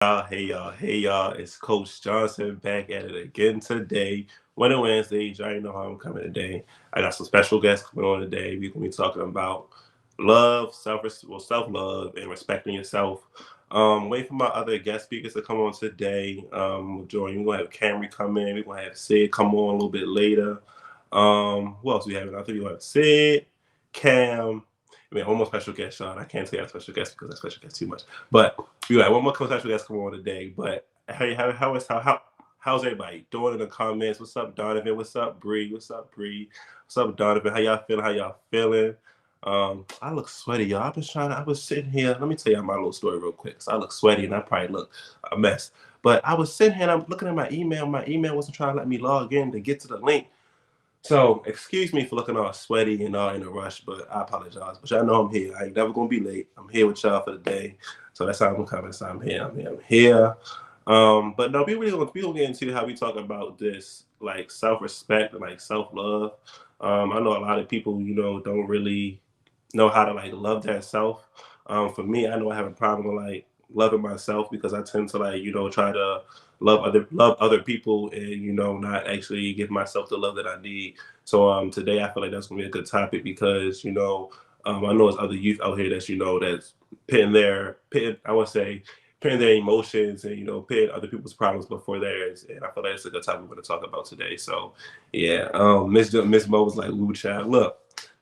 Hey y'all, it's Coach Johnson back at it again today. Winter Wednesday, y'all already know how I'm coming today. I got some special guests coming on today. We're gonna be talking about love, self love, and respecting yourself. Wait for my other guest speakers to come on today. We're gonna have Camry come in. We're gonna have Sid come on a little bit later. Who else we have? I think we have Sid, Cam. I mean, one more special guest, Sean. I can't say that special guest because that special guest too much. But we got one more special guest come on today. But hey, how's everybody doing in the comments? What's up, Donovan? What's up, Bree? What's up, Bree? What's up, Donovan? How y'all feeling? How y'all feeling? I look sweaty, y'all. I was sitting here. Let me tell y'all my little story real quick. So I look sweaty and I probably look a mess. But I was sitting here and I'm looking at my email. My email wasn't trying to let me log in to get to the link. So, excuse me for looking all sweaty and all in a rush, but I apologize. But y'all know I'm here. I ain't never gonna be late. I'm here with y'all for the day. So that's how I'm coming. So I'm here. But no, we gonna get into how we talk about this like self-respect and like self-love. I know a lot of people, don't really know how to like love that self. For me, I know I have a problem with like loving myself because I tend to like try to love other people and not actually give myself the love that I need. So today I feel like that's gonna be a good topic because I know there's other youth out here that's pitting I would say pitting their emotions and pitting other people's problems before theirs, and I feel like it's a good topic we're gonna talk about today. So yeah, Miss Mo was like, "Woo, child, look."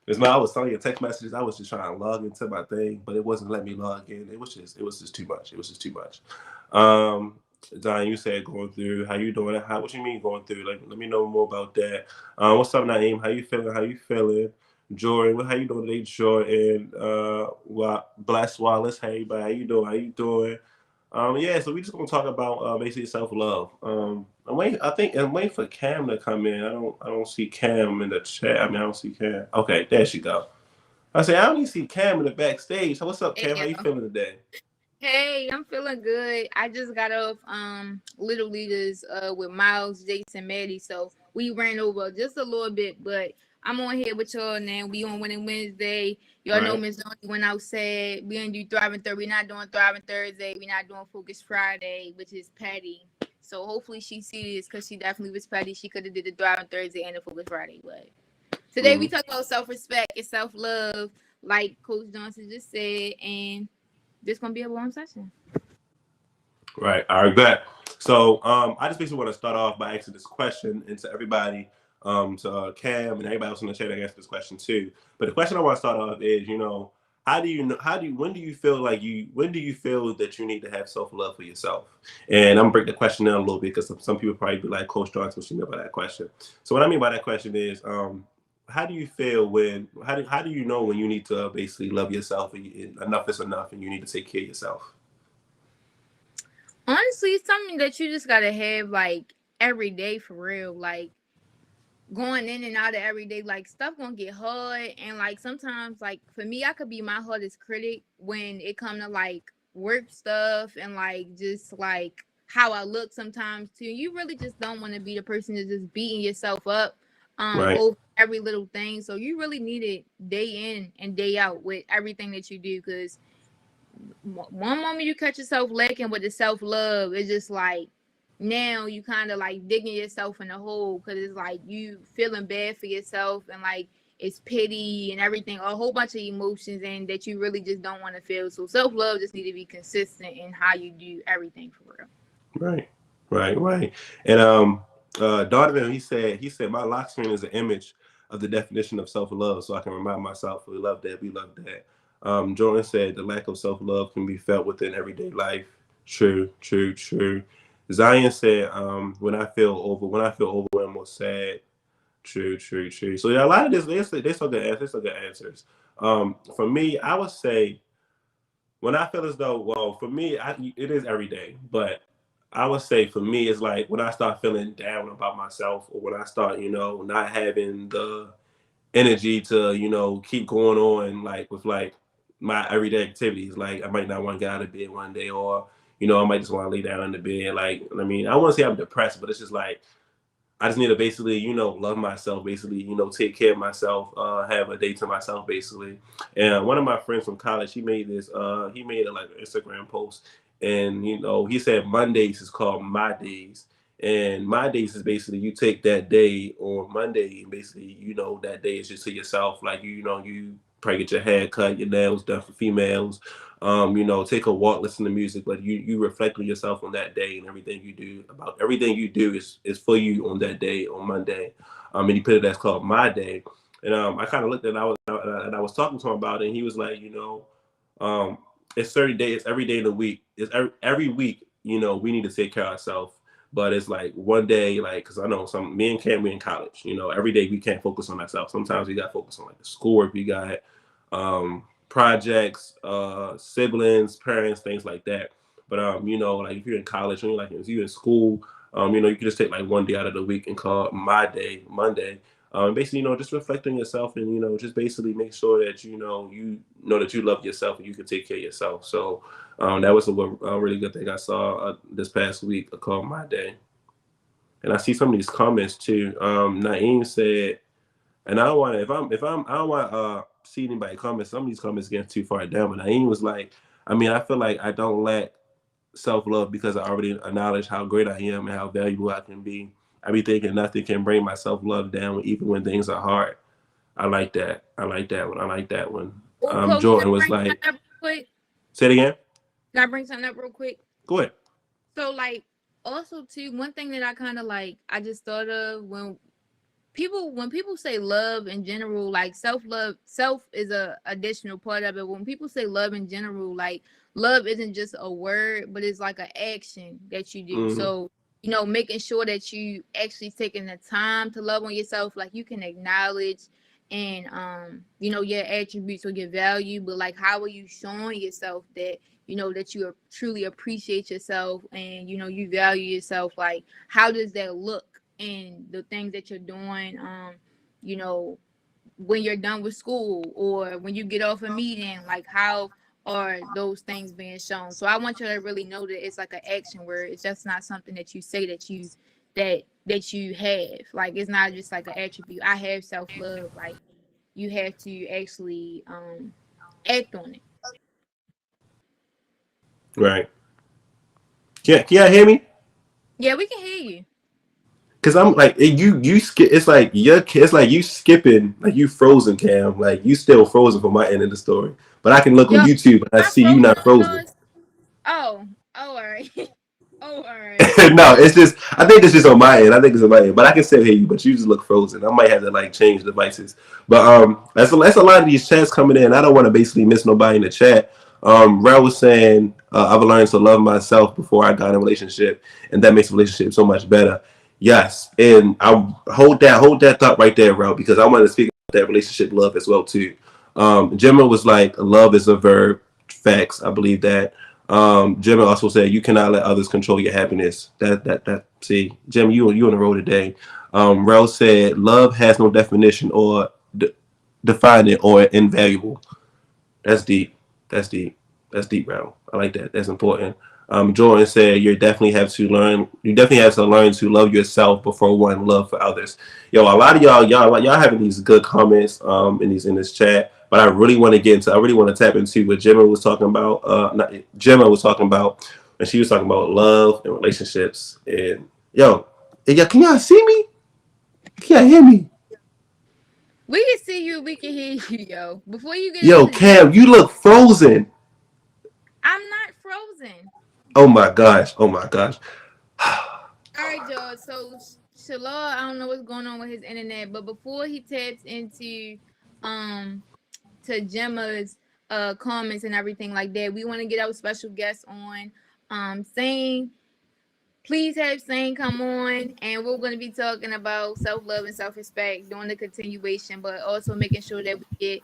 Miss Mo, I was telling you text messages. I was just trying to log into my thing, but it wasn't letting me log in. It was just too much. It was just too much. Um, Don, you said going through. How you doing? What you mean going through? Like, let me know more about that. What's up, Naeem? How you feeling? How you feeling? Jordan, how you doing today, Jordan? Bless Wallace. Hey, everybody, how you doing? How you doing? Yeah, so we just gonna talk about basically self love. I'm waiting for Cam to come in. I don't see Cam in the chat. I mean, I don't see Cam. Okay, there she go. I don't even see Cam in the backstage. So what's up, Hey, Cam? How you yo. feeling today? Hey, I'm feeling good. I just got off Little Leaders with Miles, Jason, Maddie, so we ran over just a little bit, but I'm on here with y'all now. We on Winning Wednesday. Y'all know Right. Miss Donnie went outside. We gonna do Thriving Thursday. We're not doing Thriving Thursday. We're not doing Focus Friday, which is Patty. So hopefully she sees this because she definitely was Patty. She could have did the Thriving Thursday and the Focus Friday, but today we Hmm. talk about self-respect and self-love, like Coach Johnson just said, and this gonna be a long session. Right. All right, bet. So I just basically want to start off by asking this question and to everybody, to Cam and everybody else in the chat. I answer this question too. But the question I want to start off is, when do you feel that you need to have self love for yourself? And I'm gonna break the question down a little bit because some people probably be like, Coach Johnson, what you know about that question? So what I mean by that question is, how do you feel how do you know when you need to basically love yourself and enough is enough and you need to take care of yourself? Honestly, it's something that you just gotta have like every day for real. Like going in and out of every day, like stuff gonna get hard, and like sometimes, like for me, I could be my hardest critic when it come to like work stuff and like just like how I look sometimes too. You really just don't want to be the person that's just beating yourself up Right. over every little thing. So you really need it day in and day out with everything that you do, because one moment you catch yourself lacking with the self love, it's just like now you kind of like digging yourself in the hole because it's like you feeling bad for yourself and like it's pity and everything, a whole bunch of emotions and that you really just don't want to feel. So self love just need to be consistent in how you do everything for real. Right, right. And Donovan, he said my lock screen is an image of the definition of self love, so I can remind myself we love that, we love that. Jordan said the lack of self love can be felt within everyday life. True, true, true. Zion said, when I feel overwhelmed or sad. True, true, true. So yeah, a lot of this, they still good answers. They still good answers. For me, I would say when I feel as though, well, for me, it is every day, but I would say for me, it's like when I start feeling down about myself, or when I start, not having the energy to, keep going on, like with like my everyday activities. Like I might not want to get out of bed one day, or I might just want to lay down in the bed. Like I mean, I want to say I'm depressed, but it's just like I just need to basically, love myself, basically, take care of myself, have a day to myself, basically. And one of my friends from college, he made a like Instagram post, And he said Mondays is called my days. And my days is basically you take that day on Monday and basically, that day is just to yourself. Like you probably get your hair cut, your nails done for females. Take a walk, listen to music, but you reflect on yourself on that day and everything you do. About everything you do is for you on that day on Monday. And he put it that's called my day. And I kind of looked at it, and I was talking to him about it, and he was like, um, it's 30 days, every day of the week. It's every week, we need to take care of ourselves. But it's like one day, like, because I know me and Cam, we in college, every day we can't focus on ourselves. Sometimes we got to focus on like the schoolwork we got, projects, siblings, parents, things like that. But, like if you're in college, like if you're in school, you can just take like one day out of the week and call it my day, Monday. Basically, just reflect on yourself and, just basically make sure that, you know that you love yourself and you can take care of yourself. So that was a really good thing I saw this past week called My Day. And I see some of these comments too. Naeem said, and I don't want to, I don't want to see anybody comment. Some of these comments getting too far down. But Naeem was like, I feel like I don't lack self-love because I already acknowledge how great I am and how valuable I can be. I be thinking nothing can bring my self-love down even when things are hard. I like that. I like that one. I like that one. Oh, Coach, Jordan was like, quick. Say it again. Can I bring something up real quick? Go ahead. So, like, also too, one thing that I kind of like, I just thought of when people say love in general, like self is a additional part of it. When people say love in general, like love isn't just a word, but it's like an action that you do. Mm-hmm. So making sure that you actually taking the time to love on yourself, like you can acknowledge and your attributes or your value, but like how are you showing yourself that that you truly appreciate yourself and you value yourself? Like how does that look in the things that you're doing, when you're done with school or when you get off a meeting? Like how are those things being shown? So I want you to really know that it's like an action word. It's just not something that you say that you have. Like it's not just like an attribute. I have self-love. Like you have to actually act on it. Right. Can y'all hear me? Yeah, we can hear you. Cause I'm like you skip. It's like it's like you skipping, like you frozen, Cam. Like you still frozen for my end of the story. But I can look on YouTube and I see you not frozen. Oh, all right. Oh, all right. No, it's just I think it's just on my end. I think it's on my end, but I can still hear you. But you just look frozen. I might have to like change devices. But that's a lot of these chats coming in. I don't want to basically miss nobody in the chat. Rel was saying I've learned to love myself before I got in a relationship, and that makes a relationship so much better. Yes, and I hold that thought right there, Rel, because I want to speak about that relationship love as well too. Gemma was like, love is a verb. Facts. I believe that. Jimmy also said you cannot let others control your happiness. That see, Jimmy, you on the road today. Rel said love has no definition or define it or invaluable. That's deep. That's deep. That's deep, Rel. I like that. That's important. Jordan said you definitely have to learn. You definitely have to learn to love yourself before one love for others. Yo, a lot of y'all having these good comments in this chat. But I really want to get into. I really want to tap into what Gemma was talking about. Gemma was talking about, and she was talking about love and relationships. And yo, can y'all see me? Can y'all hear me? We can see you. We can hear you, yo. Before you get Yo, Cam, you look frozen. I'm not frozen. Oh my gosh. Oh my gosh. All right, y'all. So Shalal, I don't know what's going on with his internet, but before he taps into to Gemma's comments and everything like that, we want to get our special guest on. Saying please have Sane come on, and we're going to be talking about self-love and self-respect during the continuation, but also making sure that we get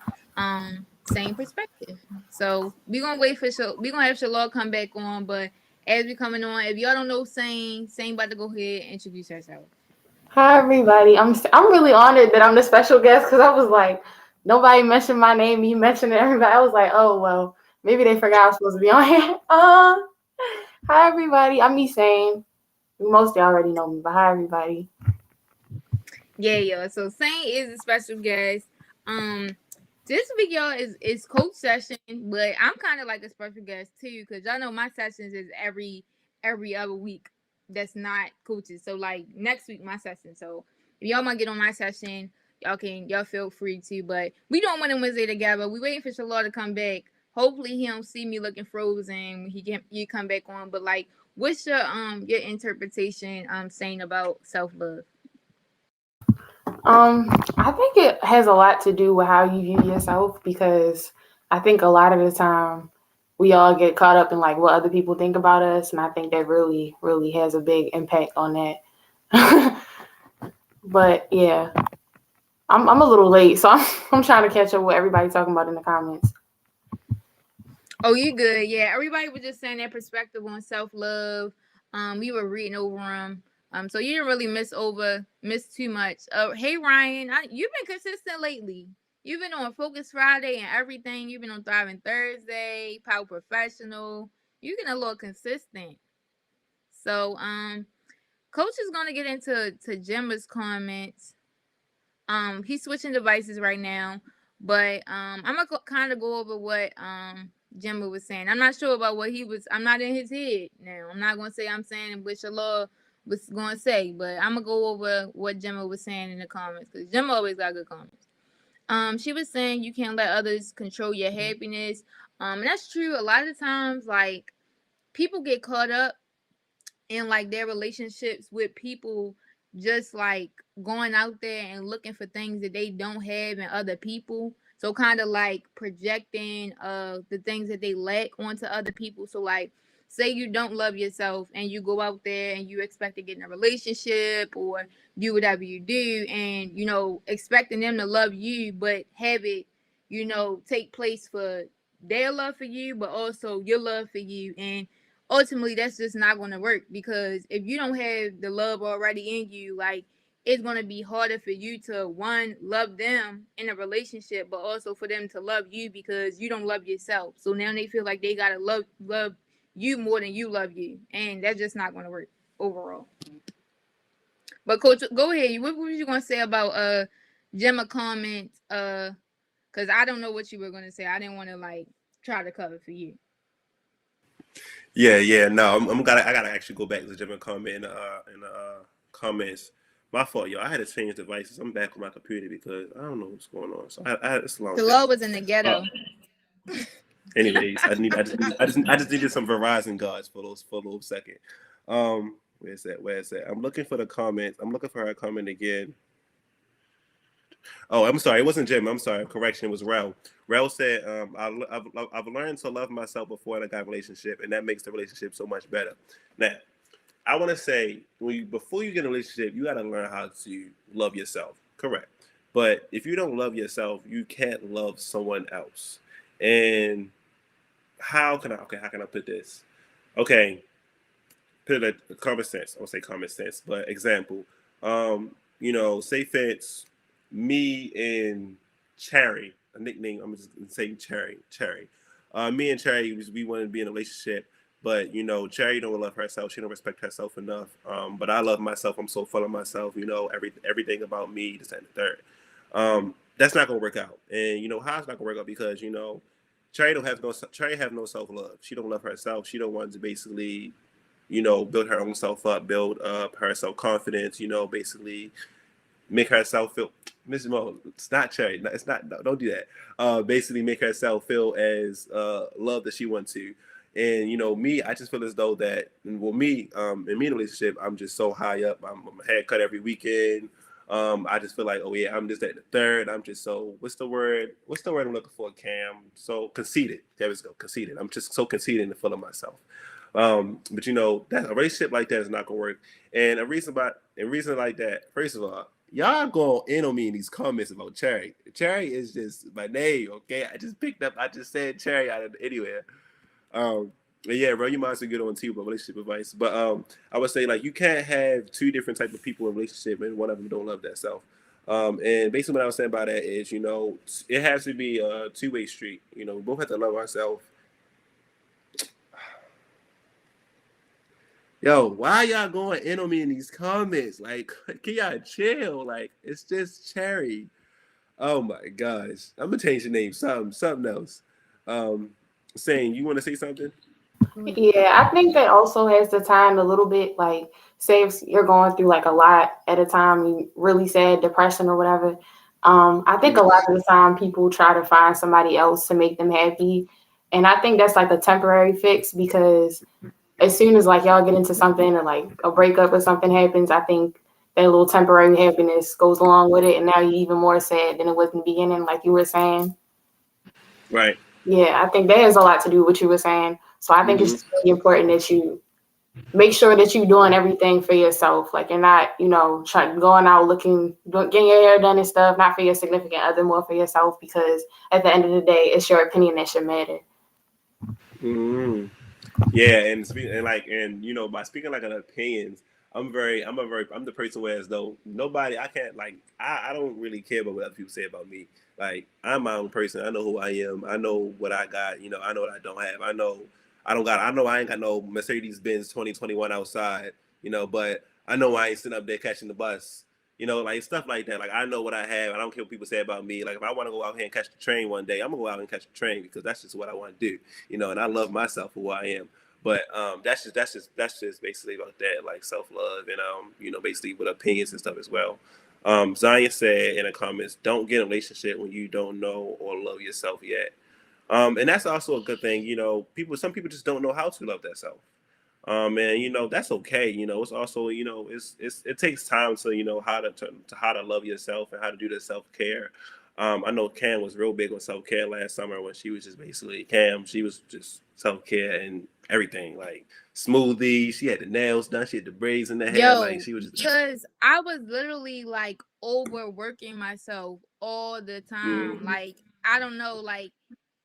same perspective. So we're gonna wait for we're gonna have Shalal come back on, but as we coming on, if y'all don't know Sane about to go ahead and introduce herself. Hi everybody. I'm really honored that I'm the special guest because I was like, nobody mentioned my name. You mentioned everybody. I was like, oh well, maybe they forgot I was supposed to be on here. Hi everybody. I'm Sane. Most already know me, but hi everybody. Yeah, yo. So Sane is a special guest. This week, y'all, is coach session, but I'm kind of like a special guest too, because y'all know my sessions is every other week. That's not coaches. So like next week, my session. So if y'all want to get on my session, y'all feel free to. But we don't want to Wednesday together. We waiting for Shalor to come back. Hopefully he don't see me looking frozen. He come back on. But like, what's your interpretation saying about self-love? I think it has a lot to do with how you view yourself, because I think a lot of the time we all get caught up in like what other people think about us, and I think that really, really has a big impact on that. But yeah, I'm a little late, so I'm trying to catch up with everybody talking about in the comments. Oh, you good? Yeah, everybody was just saying their perspective on self-love. We were reading over them. So you didn't really miss too much. Hey Ryan, you've been consistent lately. You've been on Focus Friday and everything. You've been on Thriving Thursday, Power Professional. You're getting a little consistent. So Coach is gonna get into Gemma's comments. He's switching devices right now, but I'm gonna kind of go over what Gemma was saying. I'm not sure about what he was. I'm not in his head now. I'm not gonna say I'm saying what Shalor was gonna say, but I'm gonna go over what Gemma was saying in the comments, because Gemma always got good comments. She was saying you can't let others control your happiness. And that's true. A lot of times, like, people get caught up in like their relationships with people, just like going out there and looking for things that they don't have in other people, so kind of like projecting the things that they lack onto other people. So like, say you don't love yourself and you go out there and you expect to get in a relationship or do whatever you do, and expecting them to love you, but have it take place for their love for you, but also your love for you. And ultimately that's just not going to work, because if you don't have the love already in you, like, it's going to be harder for you to, one, love them in a relationship, but also for them to love you, because you don't love yourself. So now they feel like they got to love you more than you love you, and that's just not going to work overall. But Coach, go ahead. What were you going to say about Gemma comments? Because I don't know what you were going to say. I didn't want to like try to cover for you. Yeah. No, I gotta actually go back to the Gemma comment in the comments. My fault, y'all. I had to change devices. I'm back on my computer because I don't know what's going on. So it's a long. The law was in the ghetto. Anyways, I just needed some Verizon guards for those second. Where's that? I'm looking for the comments. I'm looking for her comment again. Oh, I'm sorry. It wasn't Jim. I'm sorry. Correction. It was Rel. Rel said, I've learned to love myself before I got a relationship, and that makes the relationship so much better. Now, I want to say, before you get a relationship, you got to learn how to love yourself. Correct. But if you don't love yourself, you can't love someone else. And how can I put this? Okay. Put it like common sense. I won't say common sense, but example. Say fence, me and Cherry, a nickname, I'm just saying Cherry. Me and Cherry, we want to be in a relationship, but Cherry don't love herself. She don't respect herself enough. But I love myself. I'm so full of myself. Everything about me, this and the third. That's not gonna work out. And how it's not gonna work out, because Cherry have no self-love. She don't love herself. She don't want to basically build her own self up, build up her self-confidence, basically make herself feel, Mrs. Mo, it's not Cherry. It's not, no, don't do that. Basically make herself feel as love that she wants to. And, me, I just feel as though that, in me in a relationship, I'm just so high up. I'm haircut every weekend. I just feel like, oh yeah, I'm just at the third. I'm just so, what's the word I'm looking for, Cam? So conceited. There we go, conceited. I'm just so conceited and full of myself. But that a relationship like that is not gonna work. And a reason like that, first of all, y'all going in on me in these comments about Cherry. Cherry is just my name, okay? I just said Cherry out of anywhere. Yeah, bro, you might as well get on too about relationship advice. But I would say, like, you can't have two different types of people in a relationship and one of them don't love that self. And basically what I was saying by that is, it has to be a two-way street. We both have to love ourselves. Yo, why y'all going in on me in these comments? Like, can y'all chill? Like, it's just Cherry. Oh my gosh. I'm gonna change the name. Something else. Saying you want to say something? Yeah, I think that also has the time a little bit, like, say if you're going through like a lot at a time, you really sad, depression or whatever. I think a Mm. lot of the time people try to find somebody else to make them happy. And I think that's like a temporary fix because as soon as like y'all get into something or like a breakup or something happens, I think that little temporary happiness goes along with it. And now you're even more sad than it was in the beginning, like you were saying. Right. Yeah, I think that has a lot to do with what you were saying. So I think it's Hmm. just really important that you make sure that you're doing everything for yourself. Like you're not, going out getting your hair done and stuff, not for your significant other, more for yourself, because at the end of the day, it's your opinion that should matter. Hmm. Yeah, and by speaking like an opinions, I'm the person where as though nobody I can't like I don't really care about what other people say about me. Like I'm my own person. I know who I am. I know what I got. I know what I don't have. I know I ain't got no Mercedes Benz 2021 outside. But I know I ain't sitting up there catching the bus. Like stuff like that. Like I know what I have. I don't care what people say about me. Like if I want to go out here and catch the train one day, I'm gonna go out and catch the train because that's just what I want to do. And I love myself for who I am. But that's just basically about that, like self love and basically with opinions and stuff as well. Zion said in the comments, "Don't get in a relationship when you don't know or love yourself yet." And that's also a good thing. Some people just don't know how to love themselves. And that's okay. It's also it takes time to how to love yourself and how to do the self care. I know Cam was real big on self care last summer when she was just basically Cam. She was just self care and everything like smoothie. She had the nails done. She had the braids in the hair. Like Yo, she was just. because I was literally like overworking myself all the time. Mm, Like, I don't know, like,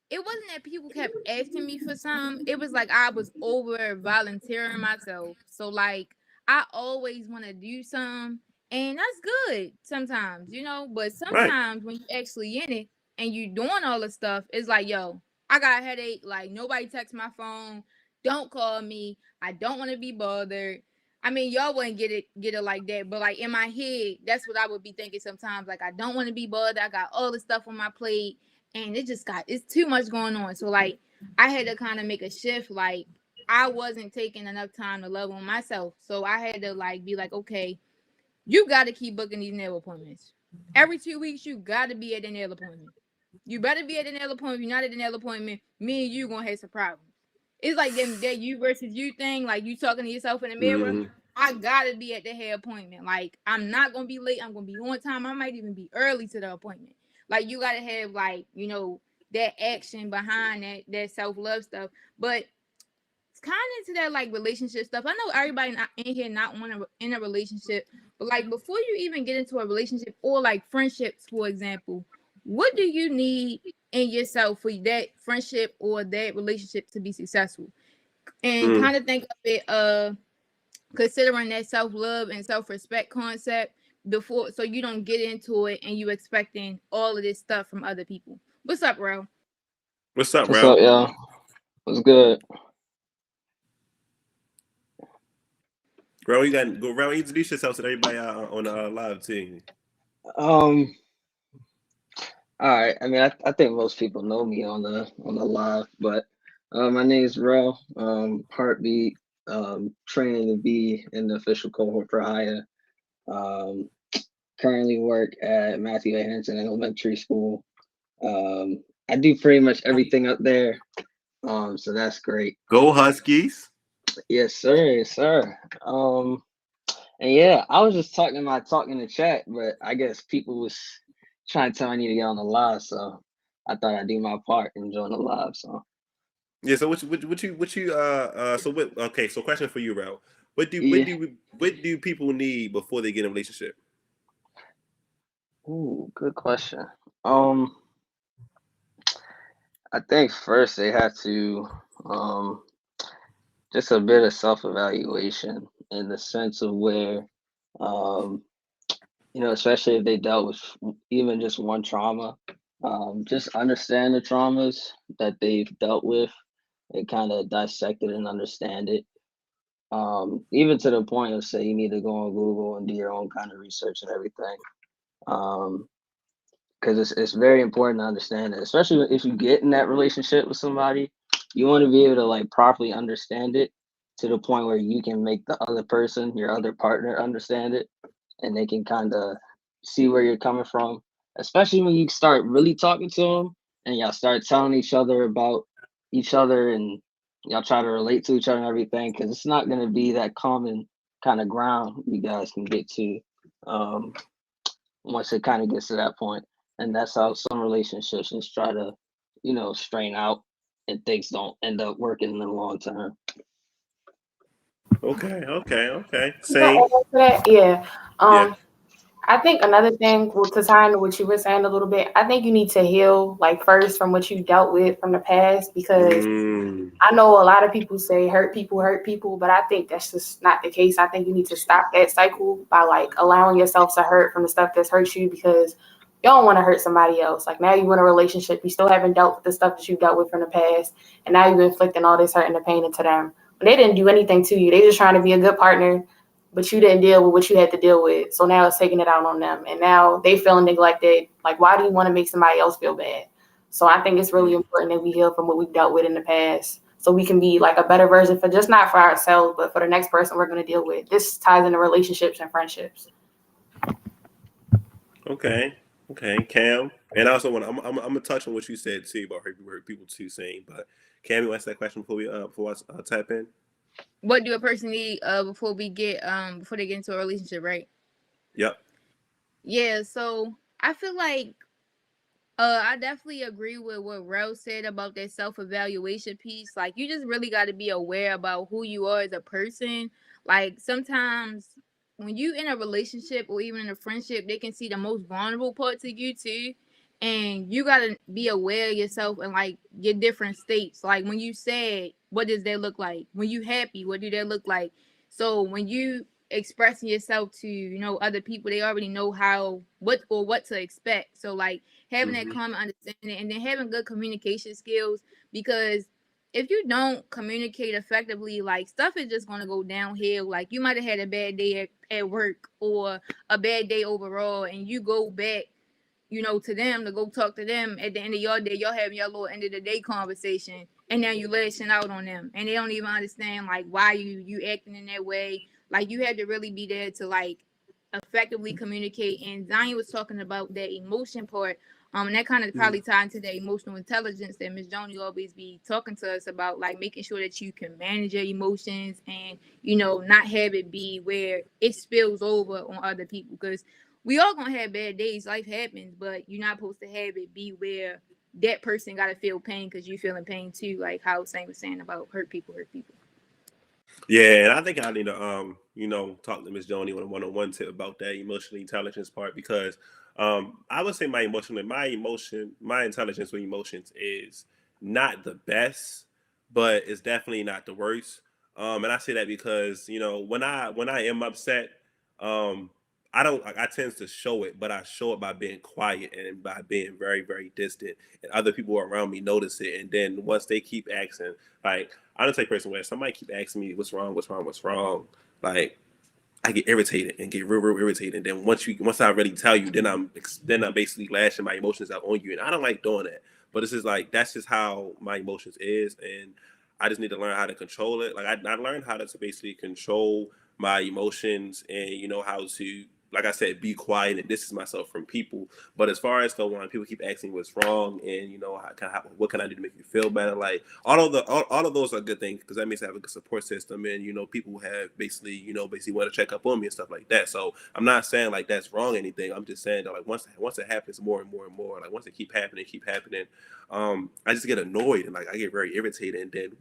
it wasn't that people kept asking me for some. It was like I was over volunteering myself. So, like, I always want to do some, and that's good sometimes, But right. sometimes when you actually in it and you doing all the stuff, it's like, yo, I got a headache. Like, nobody text my phone. Don't call me. I don't want to be bothered. I mean, y'all wouldn't get it like that, but like in my head, that's what I would be thinking sometimes. Like, I don't want to be bothered. I got all the stuff on my plate, and it's too much going on. So like, I had to kind of make a shift. Like, I wasn't taking enough time to love on myself, so I had to like be like, okay, you got to keep booking these nail appointments. Every 2 weeks, you got to be at the nail appointment. You better be at the nail appointment. If you're not at the nail appointment, me and you gonna have some problems. It's like that you versus you thing, like you talking to yourself in the mirror. Mm-hmm. I gotta be at the hair appointment. Like, I'm not gonna be late. I'm gonna be on time. I might even be early to the appointment. Like, you gotta have like, that action behind that self-love stuff. But it's kind of into that like relationship stuff. I know everybody in here not in a relationship, but like before you even get into a relationship or like friendships, for example, what do you need in yourself for that friendship or that relationship to be successful? And Mm. kind of think of it considering that self-love and self-respect concept before, so you don't get into it and you expecting all of this stuff from other people. What's up, bro? What's up, What's bro? up, y'all? What's good? Bro, you got to go around introduce yourself to everybody on the live team. Um, all right. I mean, I think most people know me on the live, but my name is Rel. Heartbeat. Training to be in the official cohort for Haya. Um, Currently work at Matthew A. Henson Elementary School. I do pretty much everything up there. So that's great. Go Huskies. Yes, sir. Yes, sir. And yeah, I was just talking in the chat, but I guess people was trying to tell me to get on the live, so I thought I'd do my part and join the live. So Yeah. So okay. So question for you, Rel. yeah. What do people need before they get in a relationship? Ooh, good question. Um, I think first they have to um just a bit of self-evaluation in the sense of where um especially if they dealt with even just one trauma, just understand the traumas that they've dealt with and kind of dissect it and understand it. Even to the point of say you need to go on Google and do your own kind of research and everything. Um, because it's very important to understand it, especially if you get in that relationship with somebody. You want to be able to like properly understand it to the point where you can make the other person, your other partner, understand it, and they can kind of see where you're coming from. Especially when you start really talking to them and y'all start telling each other about each other and y'all try to relate to each other and everything, because it's not going to be that common kind of ground you guys can get to um, once it kind of gets to that point. And that's how some relationships just try to, strain out and things don't end up working in the long term. Okay. Can I Same. add to that? Yeah. Yeah. I think another thing, well, to tie into what you were saying a little bit, I think you need to heal like first from what you dealt with from the past, because Mm. I know a lot of people say hurt people, but I think that's just not the case. I think you need to stop that cycle by like allowing yourself to hurt from the stuff that's hurt you, because you don't want to hurt somebody else. Like now you're in a relationship, you still haven't dealt with the stuff that you dealt with from the past, and now you're inflicting all this hurt and the pain into them. But they didn't do anything to you. They just trying to be a good partner, but you didn't deal with what you had to deal with. So now it's taking it out on them, and now they feeling neglected. Like, why do you want to make somebody else feel bad? So I think it's really important that we heal from what we've dealt with in the past, so we can be like a better version for just not for ourselves, but for the next person we're going to deal with. This ties into relationships and friendships. Okay. Cam. And also, I'm gonna touch on what you said too about hurt people too saying. But Cam, you answer that question before I tap in. What do a person need before they get into a relationship, right? Yep. Yeah, so I feel like I definitely agree with what Rel said about that self-evaluation piece. Like, you just really got to be aware about who you are as a person. Like, sometimes when you in a relationship or even in a friendship, they can see the most vulnerable parts of you too. And you got to be aware of yourself and like your different states. Like, when you sad, what does that look like? When you happy, what do that look like? So when you expressing yourself to, other people, they already know what to expect. So like, having that Mm-hmm. common understanding, and then having good communication skills, because if you don't communicate effectively, like, stuff is just going to go downhill. Like, you might have had a bad day at work or a bad day overall, and you go back, to them to go talk to them at the end of your day. Y'all having your little end of the day conversation, and now you lashing out on them, and they don't even understand like why you acting in that way. Like, you had to really be there to like effectively communicate. And Zion was talking about that emotion part. And that kind of probably tied into the emotional intelligence that Miss Joni always be talking to us about, like making sure that you can manage your emotions and, not have it be where it spills over on other people. Because we all gonna have bad days. Life happens, but you're not supposed to have it be where that person gotta feel pain because you feeling pain too. Like how Saint was saying about hurt people. Yeah, and I think I need to talk to Miss Joni on a one-on-one tip about that emotional intelligence part, because I would say my intelligence with emotions is not the best, but it's definitely not the worst. And I say that because when I am upset, um I don't like I tend to show it, but I show it by being quiet and by being very, very distant. And other people around me notice it. And then once they keep asking, like, I'm the type of person where somebody keep asking me what's wrong, like, I get irritated and get real irritated. And then once I really tell you, then I'm basically lashing my emotions out on you, and I don't like doing that. But this is like that's just how my emotions is, and I just need to learn how to control it. Like I learned how to basically control my emotions, and how to, like I said, be quiet and distance myself from people. But as far as when people keep asking what's wrong, and what can I do to make you feel better, like all of those are good things, because that means I have a good support system, and people have basically want to check up on me and stuff like that. So I'm not saying like that's wrong or anything. I'm just saying that like once it happens more and more and more, like once it keep happening, I just get annoyed and like I get very irritated, and then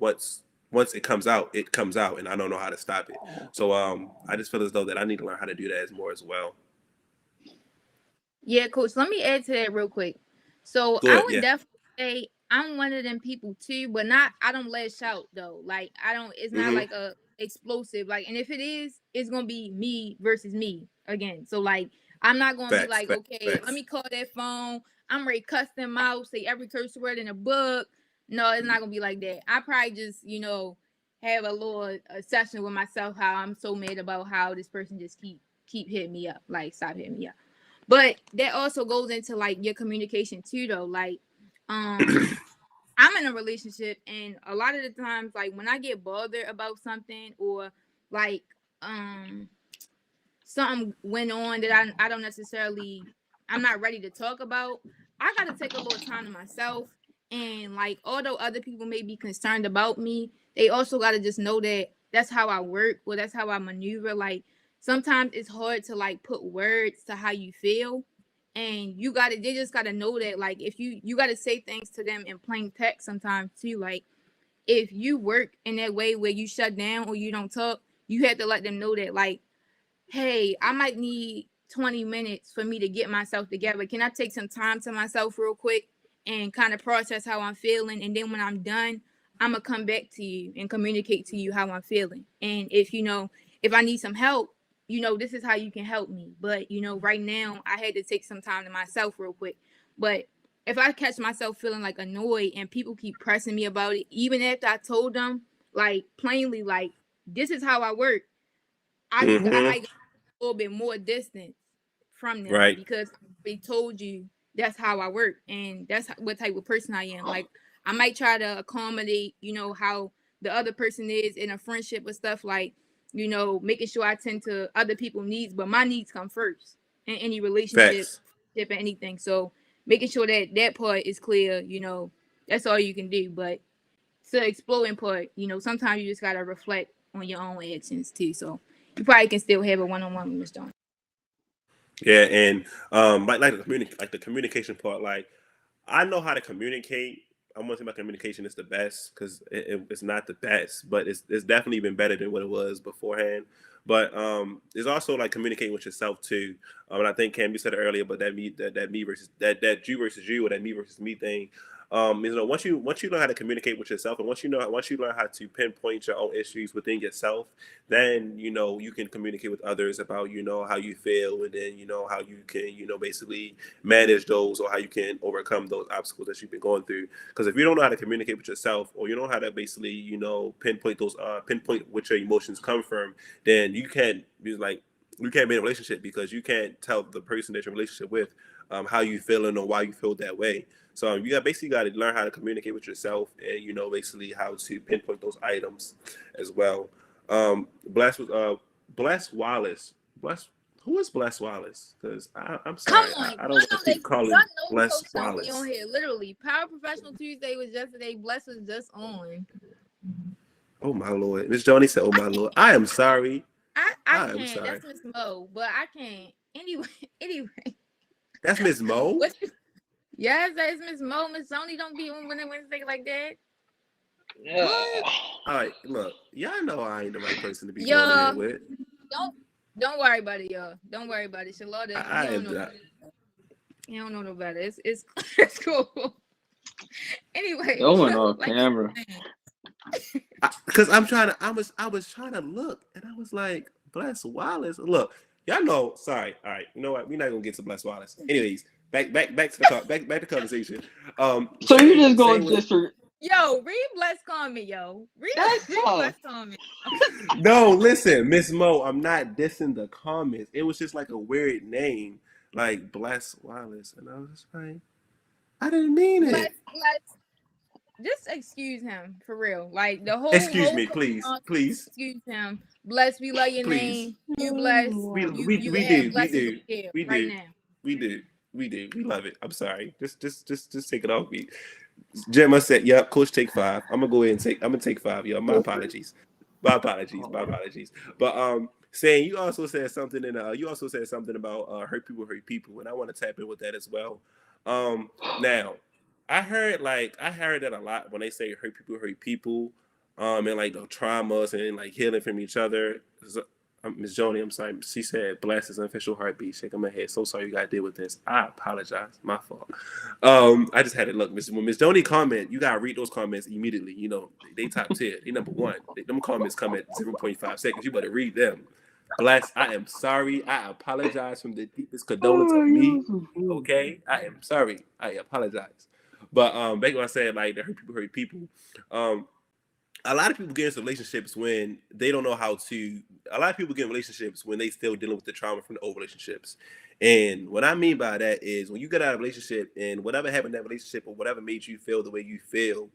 once it comes out, and I don't know how to stop it. So I just feel as though that I need to learn how to do that as well. Yeah, coach. Let me add to that real quick. So Go I ahead, would yeah. definitely say I'm one of them people too, but I don't lash out though. Like, I don't. It's not Mm-hmm. like a explosive. Like, and if it is, it's gonna be me versus me again. So like, I'm not gonna be Facts, like, facts, okay, let facts. me call that phone. I'm ready to cuss them out, say every curse word in the book. No, it's not gonna be like that. I probably just have a session with myself, how I'm so mad about how this person just keep hitting me up. Like, stop hitting me up. But that also goes into like your communication too, though. Like, I'm in a relationship, and a lot of the times, like when I get bothered about something, or like something went on that I don't necessarily, I'm not ready to talk about, I gotta take a little time to myself. And like, although other people may be concerned about me, they also gotta just know that that's how I work, or that's how I maneuver. Like, sometimes it's hard to like put words to how you feel, and they just gotta know that, like, if you gotta say things to them in plain text sometimes too. Like, if you work in that way where you shut down or you don't talk, you have to let them know that, like, hey, I might need 20 minutes for me to get myself together. Can I take some time to myself real quick and kind of process how I'm feeling? And then when I'm done, I'm going to come back to you and communicate to you how I'm feeling. And if I need some help, this is how you can help me. But, right now I had to take some time to myself real quick. But if I catch myself feeling like annoyed and people keep pressing me about it, even after I told them, like, plainly, like, this is how I work, I might go a little bit more distance from them, Right. because they told you that's how I work, and that's what type of person I am. Like, I might try to accommodate, how the other person is in a friendship or stuff, like, making sure I tend to other people's needs, but my needs come first in any relationship, or anything. So making sure that part is clear, that's all you can do. But to exploding part, sometimes you just gotta reflect on your own actions too. So you probably can still have a one-on-one with Miss Jones. Yeah, and like the communication part, like I know how to communicate. I'm gonna say my communication is the best because it's not the best, but it's definitely been better than what it was beforehand. But there's also like communicating with yourself too. And I think Cam, you said it earlier, but that me versus that you versus you, or that me versus me thing. Once you learn how to communicate with yourself, and once you learn how to pinpoint your own issues within yourself, then you can communicate with others about how you feel, and then how you can basically manage those, or how you can overcome those obstacles that you've been going through. Because if you don't know how to communicate with yourself, or you don't know how to basically pinpoint what your emotions come from, then you can't be in a relationship, because you can't tell the person that you're in a relationship with how you feeling or why you feel that way. So you got to learn how to communicate with yourself, and basically how to pinpoint those items as well. Bless Wallace. Who is Bless Wallace? Because I'm sorry, Come on, I don't want to keep calling Bless Wallace on here. Literally, Power Professional Tuesday was yesterday. Bless was just on. Oh my Lord, Miss Joni said, "Oh my Lord, I am sorry." I am can't. sorry. That's Miss Mo, but I can't. Anyway. That's Miss Mo. Yes, that's Miss Mo. Miss Joni don't be on Wednesday like that. Yeah. All right, look, y'all know I ain't the right person to be going here with. Don't worry about it, y'all. Don't worry about it. Charlotte, you don't know no better. It's cool. Anyway, Going off camera. Because I was trying to look, and I was like, Bless Wallace. Look, y'all know. Sorry. All right. You know what? We're not gonna get to Bless Wallace. Anyways, back to the conversation. So you just going just for. Yo, read Bless comment, yo. Read Bless comment. No, listen, Miss Mo, I'm not dissing the comments. It was just like a weird name, like Bless Wallace, and I was just like, I didn't mean it. Bless. Just excuse him for real. Like the whole. Excuse me, please. Excuse him. Bless, we love your name. You bless. We do. We love it. I'm sorry. Just take it off me. Gemma said, "Yep, Coach, take 5." I'm gonna take 5. Yo, my apologies. But saying you also said something about hurt people, and I want to tap in with that as well. Now, I heard that a lot when they say hurt people, and like the traumas and like healing from each other. Ms. Joni, I'm sorry. She said, "Bless his unofficial heartbeat." Shaking my head. So sorry you got to deal with this. I apologize. My fault. I just had to look. When Ms. Joni comment, you gotta read those comments immediately. They top tier. They number one. Them comments come at 0.5 seconds. You better read them. Bless, I am sorry. I apologize from the deepest condolence of me. Okay, I am sorry. I apologize. But back when I said like the hurt people. a lot of people get into relationships when they don't know how to. A lot of people get in relationships when they still dealing with the trauma from the old relationships. And what I mean by that is when you get out of a relationship and whatever happened in that relationship or whatever made you feel the way you feel,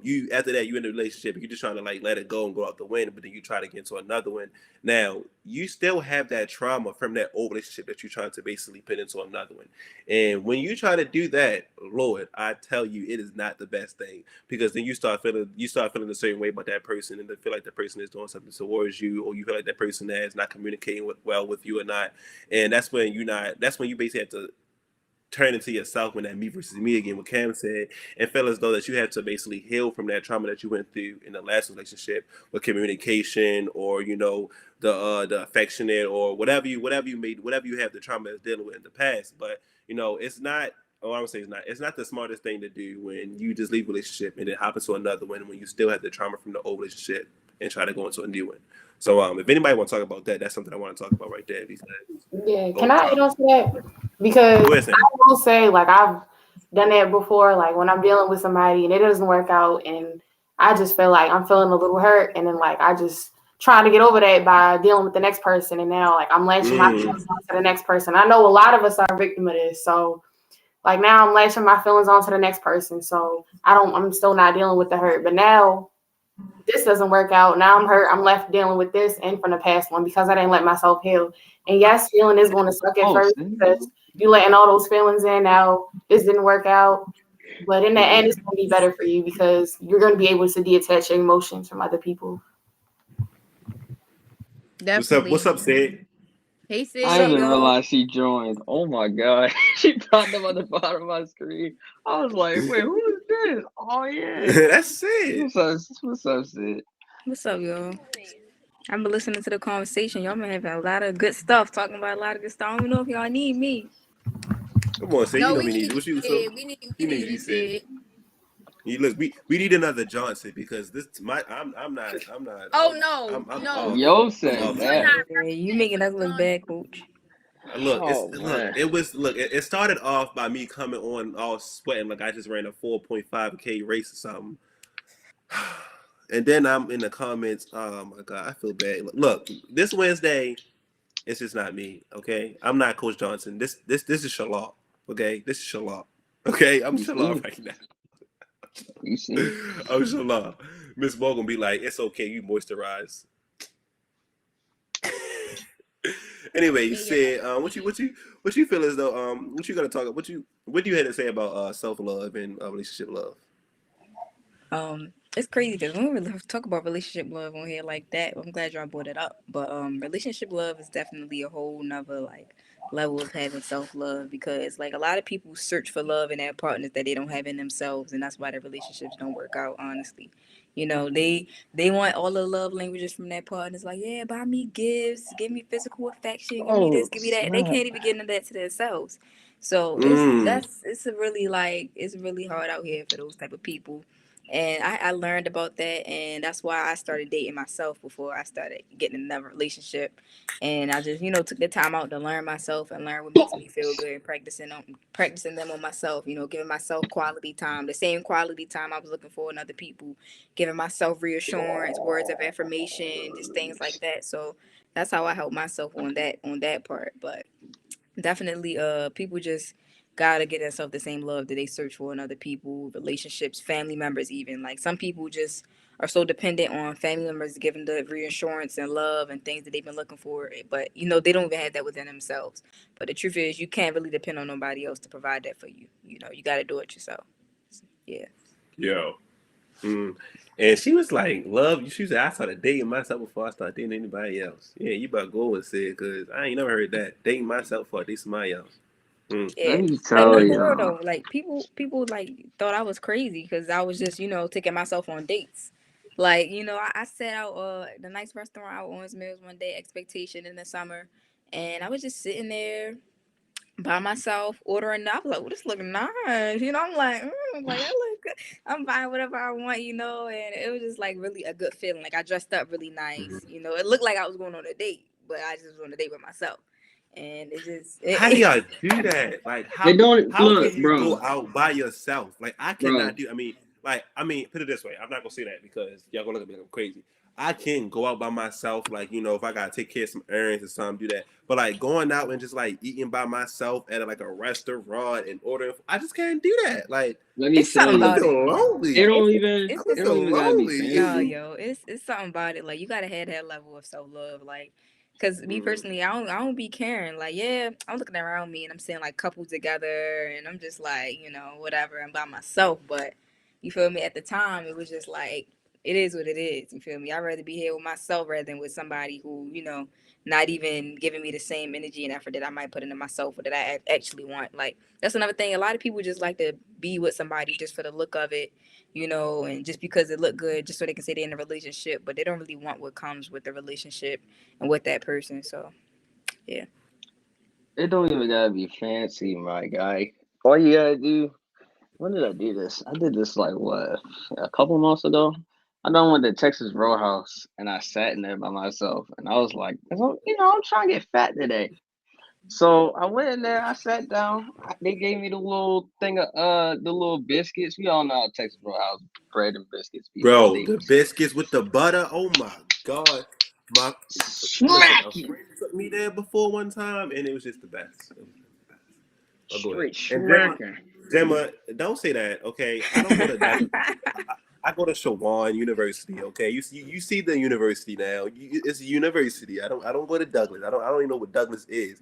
you after that you're in a relationship and you're just trying to like let it go and go out the window, but then you try to get into another one. Now you still have that trauma from that old relationship that you're trying to basically put into another one. And when you try to do that, Lord, I tell you, it is not the best thing because then you start feeling a certain way about that person and they feel like the person is doing something towards you, or you feel like that person is not communicating well with you or not. And that's when you basically have to turn into yourself when that me versus me again, what Cam said, and feel as though that you have to basically heal from that trauma that you went through in the last relationship with communication or, the affectionate or whatever you have the trauma that's dealing with in the past. But, it's not, I would say it's not the smartest thing to do when you just leave a relationship and then hop into another one when you still have the trauma from the old relationship and try to go into a new one. So if anybody want to talk about that, that's something I want to talk about right there. Yeah, can I add on to that? Because I will say, like, I've done that before, like when I'm dealing with somebody and it doesn't work out and I just feel like I'm feeling a little hurt and then like I just trying to get over that by dealing with the next person and now like I'm latching my feelings onto the next person. I know a lot of us are a victim of this, so like now I'm latching my feelings onto the next person, so I'm still not dealing with the hurt, but now this doesn't work out. Now I'm hurt. I'm left dealing with this and from the past one because I didn't let myself heal. And yes, feeling is going to suck at first because you letting all those feelings in. Now this didn't work out, but in the end, it's going to be better for you because you're going to be able to detach your emotions from other people. Definitely. What's up, Sid? Hey, Sid. I didn't realize she joined. Oh my god, she popped up on the bottom of my screen. I was like, wait, who is this? Oh yeah, that's Sid. What's up, Sid? What's up, y'all? I've been listening to the conversation. Y'all been having a lot of good stuff, talking about a lot of good stuff. I don't even know if y'all need me. Come on, Sid. No, we need you. We need you, Sid. Look, we need another Johnson because I'm not. Oh no, no. Yo said that. Yeah, you making us look bad, Coach. It started off by me coming on all sweating like I just ran a 4.5K race or something. And then I'm in the comments. Oh my god, I feel bad. Look, this Wednesday, it's just not me. Okay, I'm not Coach Johnson. This is Shalal. Okay, this is Shalal. Okay, I'm Shalal right now. You see? I'm Shalal. Miss Mo gonna be like, it's okay, you moisturize. Anyway, you said what you feel as though what you gotta talk what do you have to say about self-love and relationship love? It's crazy because we don't really talk about relationship love on here like that. I'm glad y'all brought it up. But relationship love is definitely a whole nother like level of having self-love because like a lot of people search for love in their partners that they don't have in themselves, and that's why their relationships don't work out, honestly. They want all the love languages from their partners, like, yeah, buy me gifts, give me physical affection, give me this, give me that. They can't even get into that to themselves. So it's really hard out here for those type of people. And I learned about that, and that's why I started dating myself before I started getting in another relationship. And I just, took the time out to learn myself and learn what makes me feel good, and practicing them on myself, giving myself quality time, the same quality time I was looking for in other people, giving myself reassurance, words of affirmation, just things like that. So that's how I help myself on that part. But definitely people just gotta get themselves the same love that they search for in other people, relationships, family members, even. Like some people just are so dependent on family members giving the reassurance and love and things that they've been looking for, but they don't even have that within themselves. But the truth is you can't really depend on nobody else to provide that for you. You gotta do it yourself. Yeah. And she was like, love, she said, I started dating myself before I started dating anybody else. Yeah, you better go and say it, because I ain't never heard that. Dating myself before I date somebody else. Yeah. Let me tell you. Though, like people like thought I was crazy because I was just, taking myself on dates. Like, I set out the nice restaurant out on Mills one day, Expectation, in the summer, and I was just sitting there by myself ordering. I was like, well, this look nice, I'm like, that look good. I'm buying whatever I want, and it was just like really a good feeling. Like I dressed up really nice, it looked like I was going on a date, but I just was on a date with myself. And how do y'all do that? Like how They don't how look, can you bro. go out by yourself? Like I cannot do. I mean, like, I mean, put it this way. I'm not gonna say that because y'all gonna look at me like I'm crazy. I can go out by myself, like, you know, if I gotta take care of some errands or something, do that. But like going out and just like eating by myself at like a restaurant and ordering, I just can't do that. Like, Let me It's tell something I'm about gonna you, feel it. lonely. it don't It's even it's I'm it gonna don't feel even gotta be lonely. no, fancy. yo, it's something about it. Like you gotta have that level of self love. Like, cause me Mhm. personally, I don't be caring. Like, yeah, I'm looking around me and I'm seeing like couples together, and I'm just like, you know, whatever. I'm by myself, but you feel me? At the time, it was just like it is what it is. You feel me? I'd rather be here with myself rather than with somebody who, you know, not even giving me the same energy and effort that I might put into myself or that I actually want. Like that's another thing. A lot of people just like to be with somebody just for the look of it, you know, and just because it look good, just so they can say they're in a relationship, but they don't really want what comes with the relationship and with that person. So yeah. It don't even gotta be fancy, my guy. All you gotta do. When did I do this? I did this like what, a couple months ago. I done went to Texas Roadhouse and I sat in there by myself and I was like, I'm trying to get fat today. So I went in there, I sat down. They gave me the little thing of the little biscuits. We all know how Texas Roadhouse bread and biscuits be the Bro, the staples. biscuits with the butter. Oh my god. My listen, a Smacking, friend took me there before one time and it was just the best. It was just the best. I'll go there. straight And smacking. Gemma, don't say that, okay? I don't go to Douglas. I go to Shawan University, okay? You see the university now. It's a university. I don't go to Douglas. I don't even know what Douglas is.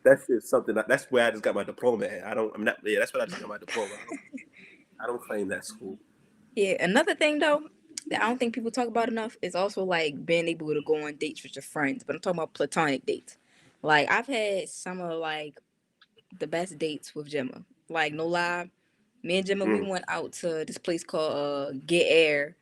That's just something. That's where I just got my diploma at. I'm not. Yeah, that's where I just got my diploma. I don't claim that school. Yeah, another thing though that I don't think people talk about enough is also like being able to go on dates with your friends. But I'm talking about platonic dates. Like I've had some of like the best dates with Gemma. Like no lie, me and Gemma we Mm. went out to this place called Get Air.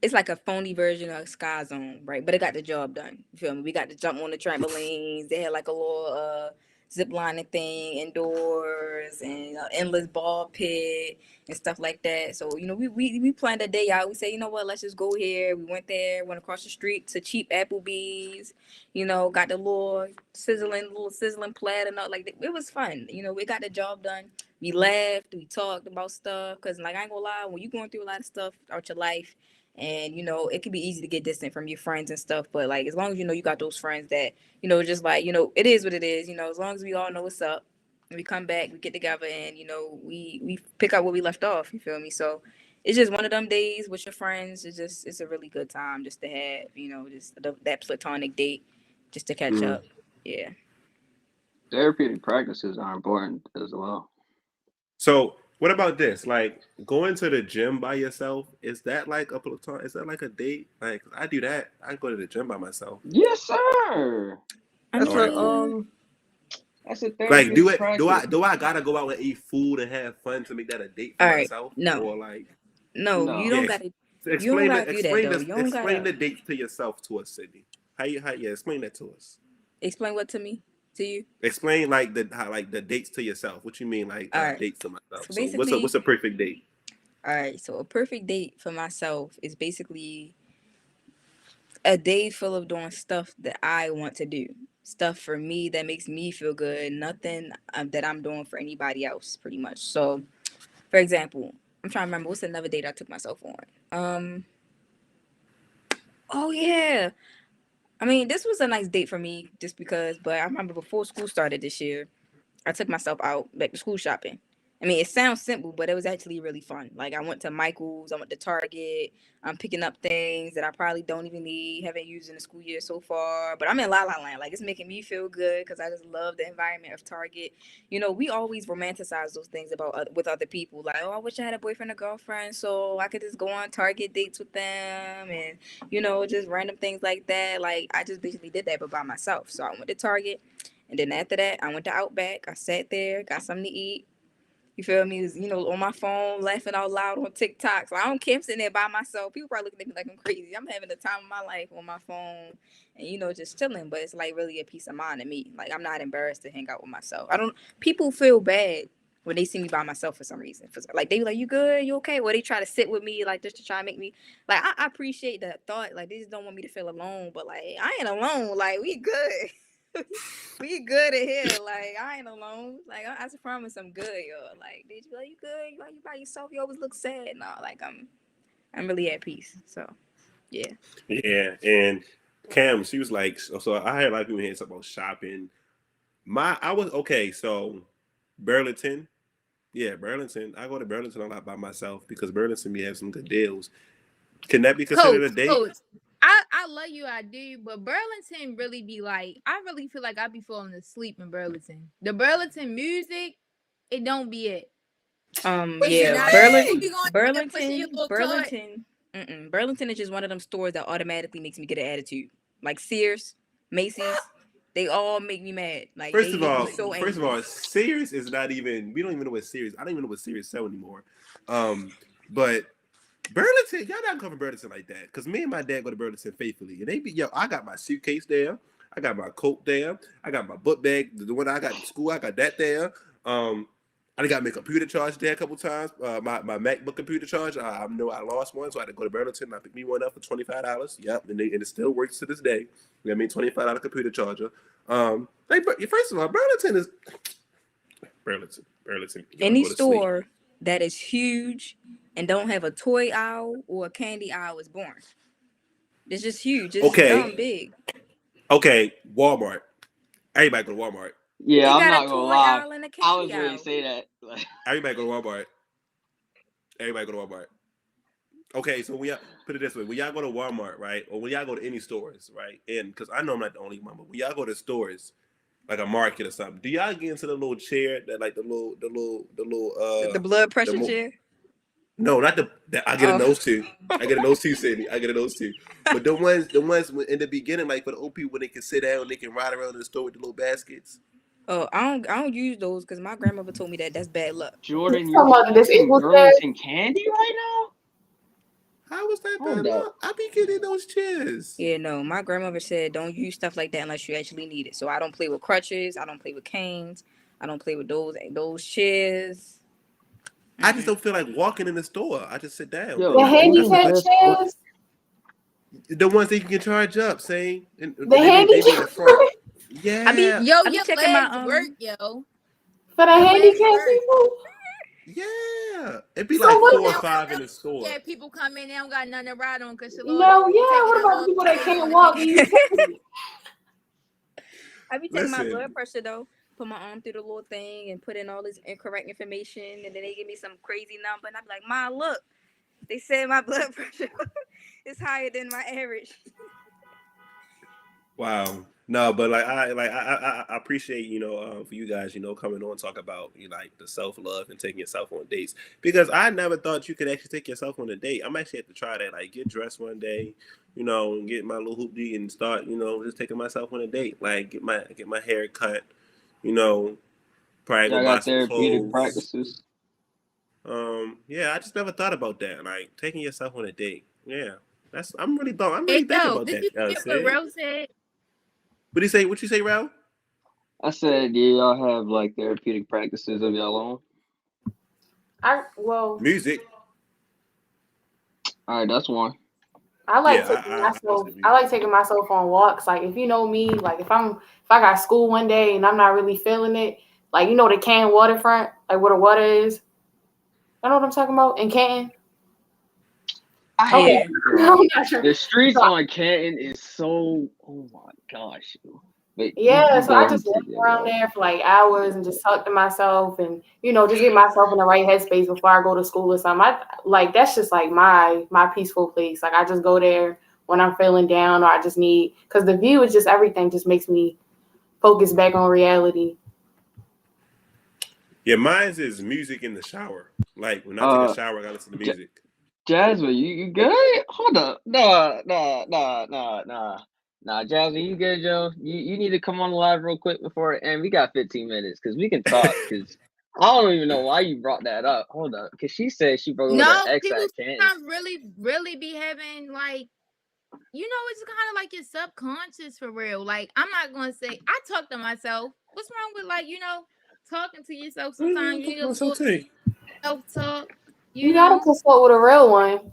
It's like a phony version of Sky Zone, right? But it got the job done. You feel me? We got to jump on the trampolines. They had like a little zip lining thing indoors and endless ball pit and stuff like that. So, you know, we planned a day out. We said, you know what, let's just go here. We went there, went across the street to cheap Applebee's, you know, got the little sizzling platter and all. Like it was fun. You know, we got the job done. We laughed, we talked about stuff. Cause like I ain't gonna lie, when you going through a lot of stuff out your life, and you know it can be easy to get distant from your friends and stuff, but like as long as you know you got those friends that you know just like, you know, it is what it is, you know, as long as we all know what's up and we come back, we get together, and you know we pick up where we left off, you feel me? So it's just one of them days with your friends. It's a really good time just to have, you know, just that platonic date just to catch Mm. up. Yeah. Therapeutic practices are important as well. So what about this? Like going to the gym by yourself? Is that like a platon? Is that like a date? Like I do that. I go to the gym by myself. Yes, sir. I That's All right. a mean, that's a Like do therapeutic it? Do I practice. do I gotta go out and eat food and have fun to make that a date for all right, myself? no, Or like no, you No. don't yeah, gotta, you don't explain gotta the do that explain though. this You don't explain gotta the dates to yourself to us, Sydney. Yeah, explain that to us. explain what to me, to you. Explain like the dates to yourself. What you mean like All right, dates to myself? so So what's basically, a perfect date? all right, so a perfect date for myself is basically a day full of doing stuff that I want to do. Stuff for me that makes me feel good. Nothing that I'm doing for anybody else, pretty much. So, for example, I'm trying to remember what's another date I took myself on. Oh yeah. I mean, this was a nice date for me just because, but I remember before school started this year, I took myself out back to school shopping. I mean, it sounds simple, but it was actually really fun. Like I went to Michael's, I went to Target. I'm picking up things that I probably don't even need, haven't used in the school year so far. But I'm in La La Land. Like it's making me feel good because I just love the environment of Target. You know, we always romanticize those things about with other people. Like, oh, I wish I had a boyfriend or girlfriend so I could just go on Target dates with them, and you know, just random things like that. Like I just basically did that, but by myself. So I went to Target. And then after that, I went to Outback. I sat there, got something to eat. You feel me? Was, you know, on my phone, laughing out loud on TikTok. So I don't care. I'm sitting there by myself. People probably looking at me like I'm crazy. I'm having the time of my life on my phone and, you know, just chilling. But it's like really a peace of mind to me. Like I'm not embarrassed to hang out with myself. I don't, people feel bad when they see me by myself for some reason. Like they be like, you good? You okay? Well, they try to sit with me like just to try and make me, like, I appreciate that thought. Like they just don't want me to feel alone. But like, I ain't alone. Like we good. We good in here. Like, I ain't alone. Like, I promise I'm good, yo. Like, did you like you good? You by yourself? You always look sad. No, like I'm really at peace. So yeah. Yeah, and Cam, she was like, so I had a lot of people here talk about shopping. I was okay. So Burlington, yeah, Burlington. I go to Burlington a lot by myself because Burlington be have some good deals. Can that be considered a date? Coach, I love you, I do, but Burlington really be like, I really feel like I be falling asleep in Burlington. The Burlington music, it don't be it. Yeah, Burlington. Burlington is just one of them stores that automatically makes me get an attitude. Like Sears, Macy's, they all make me mad. Like, First they of make all, me so angry. Sears is not even. We don't even know what Sears. I don't even know what Sears sell anymore. But Burlington, y'all not come from Burlington like that. Because me and my dad go to Burlington faithfully, and they be I got my suitcase there, I got my coat there, I got my book bag, the one I got in school, I got that there. I got my computer charge there a couple times. My MacBook computer charge. I know I lost one, so I had to go to Burlington. I picked me one up for $25. Yep, and it still works to this day. You know what I mean? $25 computer charger. First of all, Burlington is Burlington. Any store that is huge and don't have a toy aisle or a candy aisle is boring. It's just huge. It's dumb big. Okay, Walmart. Everybody go to Walmart. Yeah, I'm not gonna lie. I was ready to say that. Everybody go to Walmart. Everybody go to Walmart. Okay, so when y'all put it this way, when y'all go to Walmart, right, or when y'all go to any stores, right, and because I know I'm not the only one, but when y'all go to stores, like a market or something, do y'all get into the little chair that like the blood pressure chair? No, not I get in those two. I get in those two, Sydney. I get in those two. But the ones in the beginning, like for the old people, when they can sit down, they can ride around in the store with the little baskets. Oh, I don't use those because my grandmother told me that's bad luck. Jordan, you're eating Burlington candy right now? How was that bad luck? I be getting those chairs. Yeah, no, my grandmother said don't use stuff like that unless you actually need it. So I don't play with crutches. I don't play with canes. I don't play with those chairs. I just don't feel like walking in the store. I just sit down. The handicap chairs? The ones that you can charge up, saying the handicap. Yeah. I be checking my work, yo. For the handicap people? Yeah. It'd be like 4 or 5 in the store. Yeah, people come in, they don't got nothing to ride on because what about the people that can't walk? I be taking my blood pressure though. Put my arm through the little thing and put in all this incorrect information, and then they give me some crazy number, and I'm like, "Ma, look, they said my blood pressure is higher than my average." Wow. No, but I appreciate for you guys coming on and talk about like the self-love and taking yourself on dates, because I never thought you could actually take yourself on a date. I'm actually have to try that, like get dressed one day, and get my little hoopty and start just taking myself on a date, like get my hair cut, probably go buy some clothes. Practices. Yeah, I just never thought about that, like taking yourself on a date. Yeah, I'm really thinking about did that. You get what Rel said? What you say, Rel? I said, yeah, y'all have like therapeutic practices of y'all own. Music. All right, that's one. I like taking myself on walks. Like if you know me, like if I got school one day and I'm not really feeling it, like the Canton waterfront, like where the water is. I know what I'm talking about in Canton. I hate it. The streets on Canton is so, oh my gosh. But so I just walk around there for like hours and just talk to myself and just get myself in the right headspace before I go to school or something. That's just like my peaceful place. Like I just go there when I'm feeling down or I just need, because the view is just everything, just makes me focus back on reality. Yeah, mine is music in the shower. Like when I take a shower, I gotta listen to music. Jasmine, you good? Hold up. Nah, Jasmine, you good, Joe? You need to come on live real quick before, and we got 15 minutes because we can talk. Because I don't even know why you brought that up. Hold up, because she said she broke with her ex at Canton. No, really be having like, it's kind of like your subconscious for real. Like I'm not gonna say I talk to myself. What's wrong with talking to yourself sometimes? Self-talk. You gotta consult with a real one.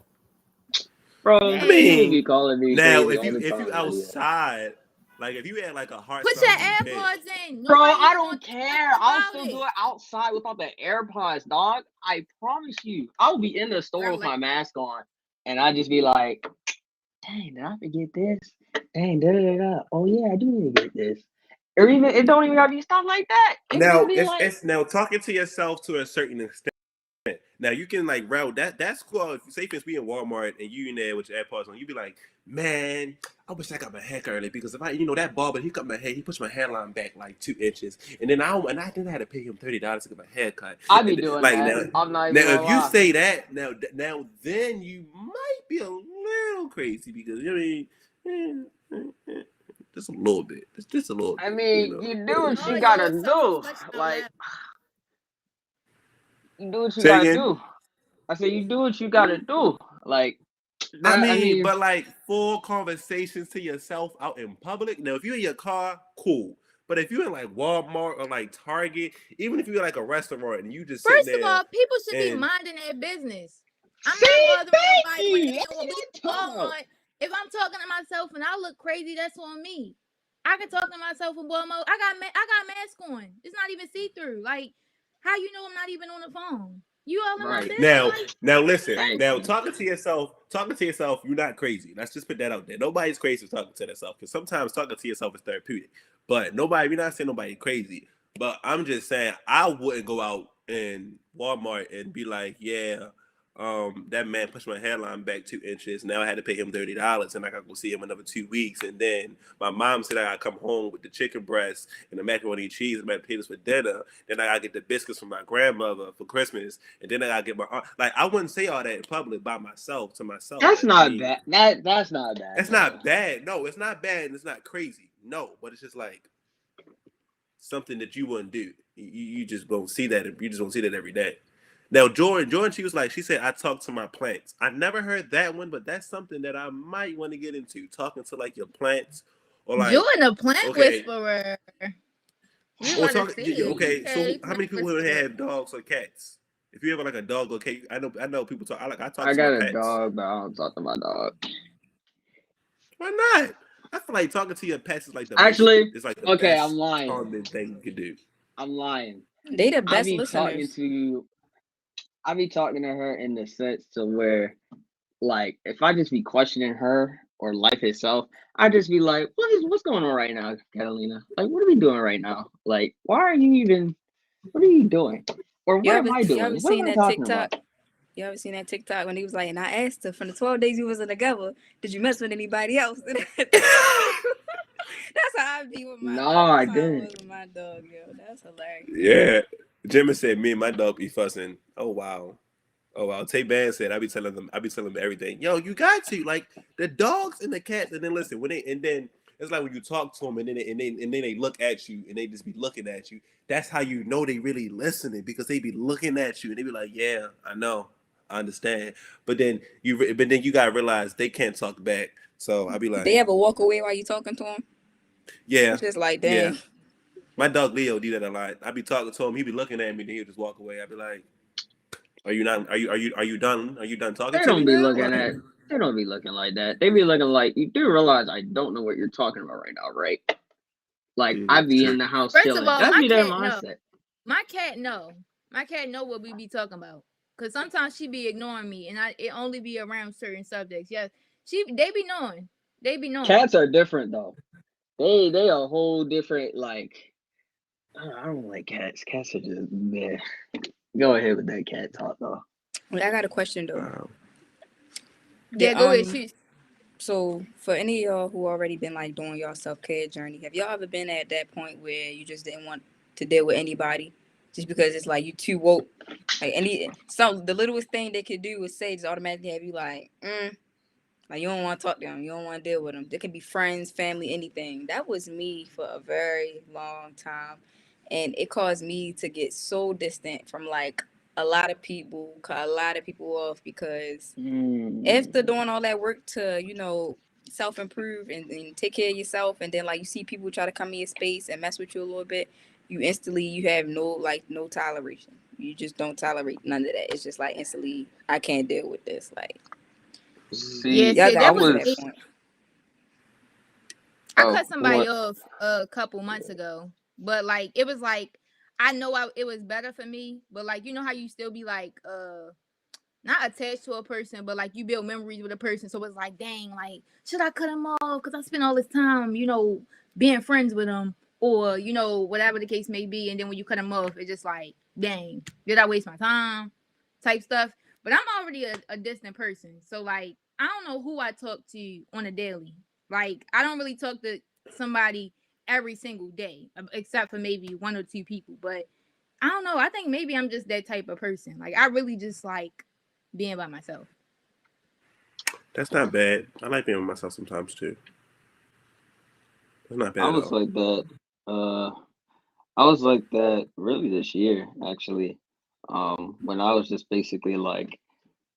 Bro, I mean, you be calling me now if you outside Like if you had like a heart Put your stopping event, AirPods in. Bro, Nobody's I gonna don't think care. nothing I'll about still it. do it outside without the AirPods, dog. I promise you. I'll be in the store Girl, with like, my mask on, and I just be like, dang, did I forget this? Dang, da da da da. Oh yeah, I do need to get this. Or even it don't even gotta be stuff like that. It could now just be like, it's now talking to yourself to a certain extent. Now you can like route that's cool. If you say if we in Walmart and you in there with your AirPods on, you be like, man, I wish I got my hair early because if I, that barber, he cut my hair, he pushed my hairline back like 2 inches, and then I didn't have to pay him $30 to get my hair cut. I be And doing like that. I'm not even now gonna if you lie. say that now then you might be a little crazy because just a little bit, just a little I bit, mean, you do what oh, you yo, gotta it's do. self-reflection out Like, loud. you do what you Say gotta again. do. I say you do what you gotta do. Like, I I mean, mean, but like full conversations to yourself out in public. Now, if you're in your car, cool. But if you're in like Walmart or like Target, even if you're like a restaurant and you just sitting First of there all, people should be and minding their business. I'm see, not bothering thank nobody when you. they That's go what be I'm talking about. Walmart. If I'm talking to myself and I look crazy, that's on me. I can talk to myself in Walmart. I got mask on. It's not even see through. Like, how you know I'm not even on the phone? You all in my Right. business? now listen. Thank Now you. talking to yourself, you're not crazy. Let's just put that out there. Nobody's crazy for talking to themselves because sometimes talking to yourself is therapeutic. But we're not saying nobody crazy. But I'm just saying I wouldn't go out in Walmart and be like, yeah, that man pushed my hairline back 2 inches. Now I had to pay him $30, and I gotta go see him another 2 weeks. And then my mom said I gotta come home with the chicken breast and the macaroni and cheese and mashed potatoes for dinner. Then I gotta get the biscuits from my grandmother for Christmas, and then I gotta get my aunt. Like I wouldn't say all that in public by myself to myself. That's I not mean, bad. That's not bad. it's though. not bad. No, it's not bad, and it's not crazy. No, but it's just like something that you wouldn't do. You just won't see that. You just won't see that every day. Now, Jordan, she said, I talk to my plants. I never heard that one, but that's something that I might want to get into. Talking to like your plants, or like, Join a plant okay, whisperer. We or want to talking. see it. Okay, so Okay, how many plant people here whisperer. have dogs or cats? If you ever like a dog or cat, I know people talk. I talk I to my got a pets. dog, but I don't talk to my dog. Why not? I feel like talking to your pets is like the Actually, it's like the okay, best I'm lying. calming thing you could do. I'm lying. They the I best be talking listeners. to her in the sense to where, like, if I just be questioning her or life itself, I just be like, what's going on right now, Catalina? Like, what are we doing right now? Like, what are you doing? Or what am I You doing? ever What am seen I that talking TikTok? about? You ever seen that TikTok when he was like, and I asked her from the 12 days you wasn't together, did you mess with anybody else? That's how I be with my No, dog. I That's how I was didn't. with my dog, yo. That's hilarious. Yeah. Jimmy said me and my dog be fussing. Oh wow. Tay Ban said I be telling them everything. Yo, you got to like the dogs and the cats, and then listen and then it's like when you talk to them and then they look at you and they just be looking at you. That's how you know they really listening because they be looking at you and they be like, yeah, I know, I understand. But then you gotta realize they can't talk back. So I be like, They ever walk away while you talking to them? yeah, It's just like, dang. yeah. My dog Leo do that a lot. I be talking to him, he be looking at me, then he'll just walk away. I be like, Are you done? Are you done? Are you done talking They to me don't be now? looking at. They don't be looking like that. They be looking like, you do realize I don't know what you're talking about right now, right? Like I be in the house First chilling. of all, That's my be their cat mindset. My cat know. My cat know what we be talking about. Cause sometimes she be ignoring me, and it only be around certain subjects. Yes, they be knowing. They be knowing. Cats are different though. They a whole different like. I don't like cats. Cats are just meh. Go ahead with that cat talk though. Wait, I got a question though. Yeah, go ahead. Shoot. So for any of y'all who already been like doing y'all self-care journey, have y'all ever been at that point where you just didn't want to deal with anybody just because it's like you too woke? Like the littlest thing they could do is say just automatically have you like you don't want to talk to them, you don't want to deal with them. They can be friends, family, anything. That was me for a very long time, and it caused me to get so distant from like a lot of people, cut a lot of people off because after doing all that work to, self-improve and take care of yourself, and then like you see people try to come in your space and mess with you a little bit, you have no toleration. You just don't tolerate none of that. It's just like instantly, I can't deal with this. Like, See, yeah, I that was was. I Oh, cut somebody off a couple months ago, but like it was like I know it was better for me, but like you know how you still be like not attached to a person, but like you build memories with a person. So it's like, dang, like should I cut him off? Because I spent all this time, being friends with him, or whatever the case may be. And then when you cut him off, it's just like, dang, did I waste my time? Type stuff. But I'm already a distant person, so like I don't know who I talk to on a daily. Like I don't really talk to somebody every single day, except for maybe one or two people. But I don't know. I think maybe I'm just that type of person. Like I really just like being by myself. That's not bad. I like being by myself sometimes too. It's not bad I at was all. like that. I was like that really this year, actually. When I was just basically like,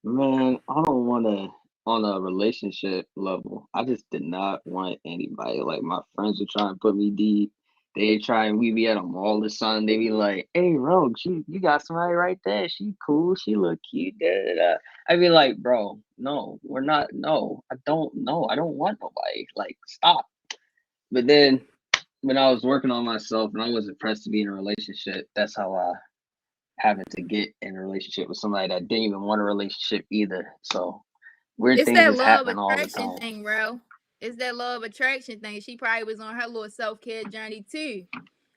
man, I don't want to, on a relationship level, I just did not want anybody. Like, my friends would try and put me deep. They try and we be at a mall or something. They be like, hey, Rogue, you got somebody right there. She cool. She look cute. Da, da, da. I'd be like, bro, no, we're not. No, I don't know. I don't want nobody. Like, stop. But then when I was working on myself and I wasn't pressed to be in a relationship, that's how I happened to get in a relationship with somebody that didn't even want a relationship either. So weird It's things that just love happen all the attraction time. thing, bro. It's that love attraction thing. She probably was on her little self-care journey too.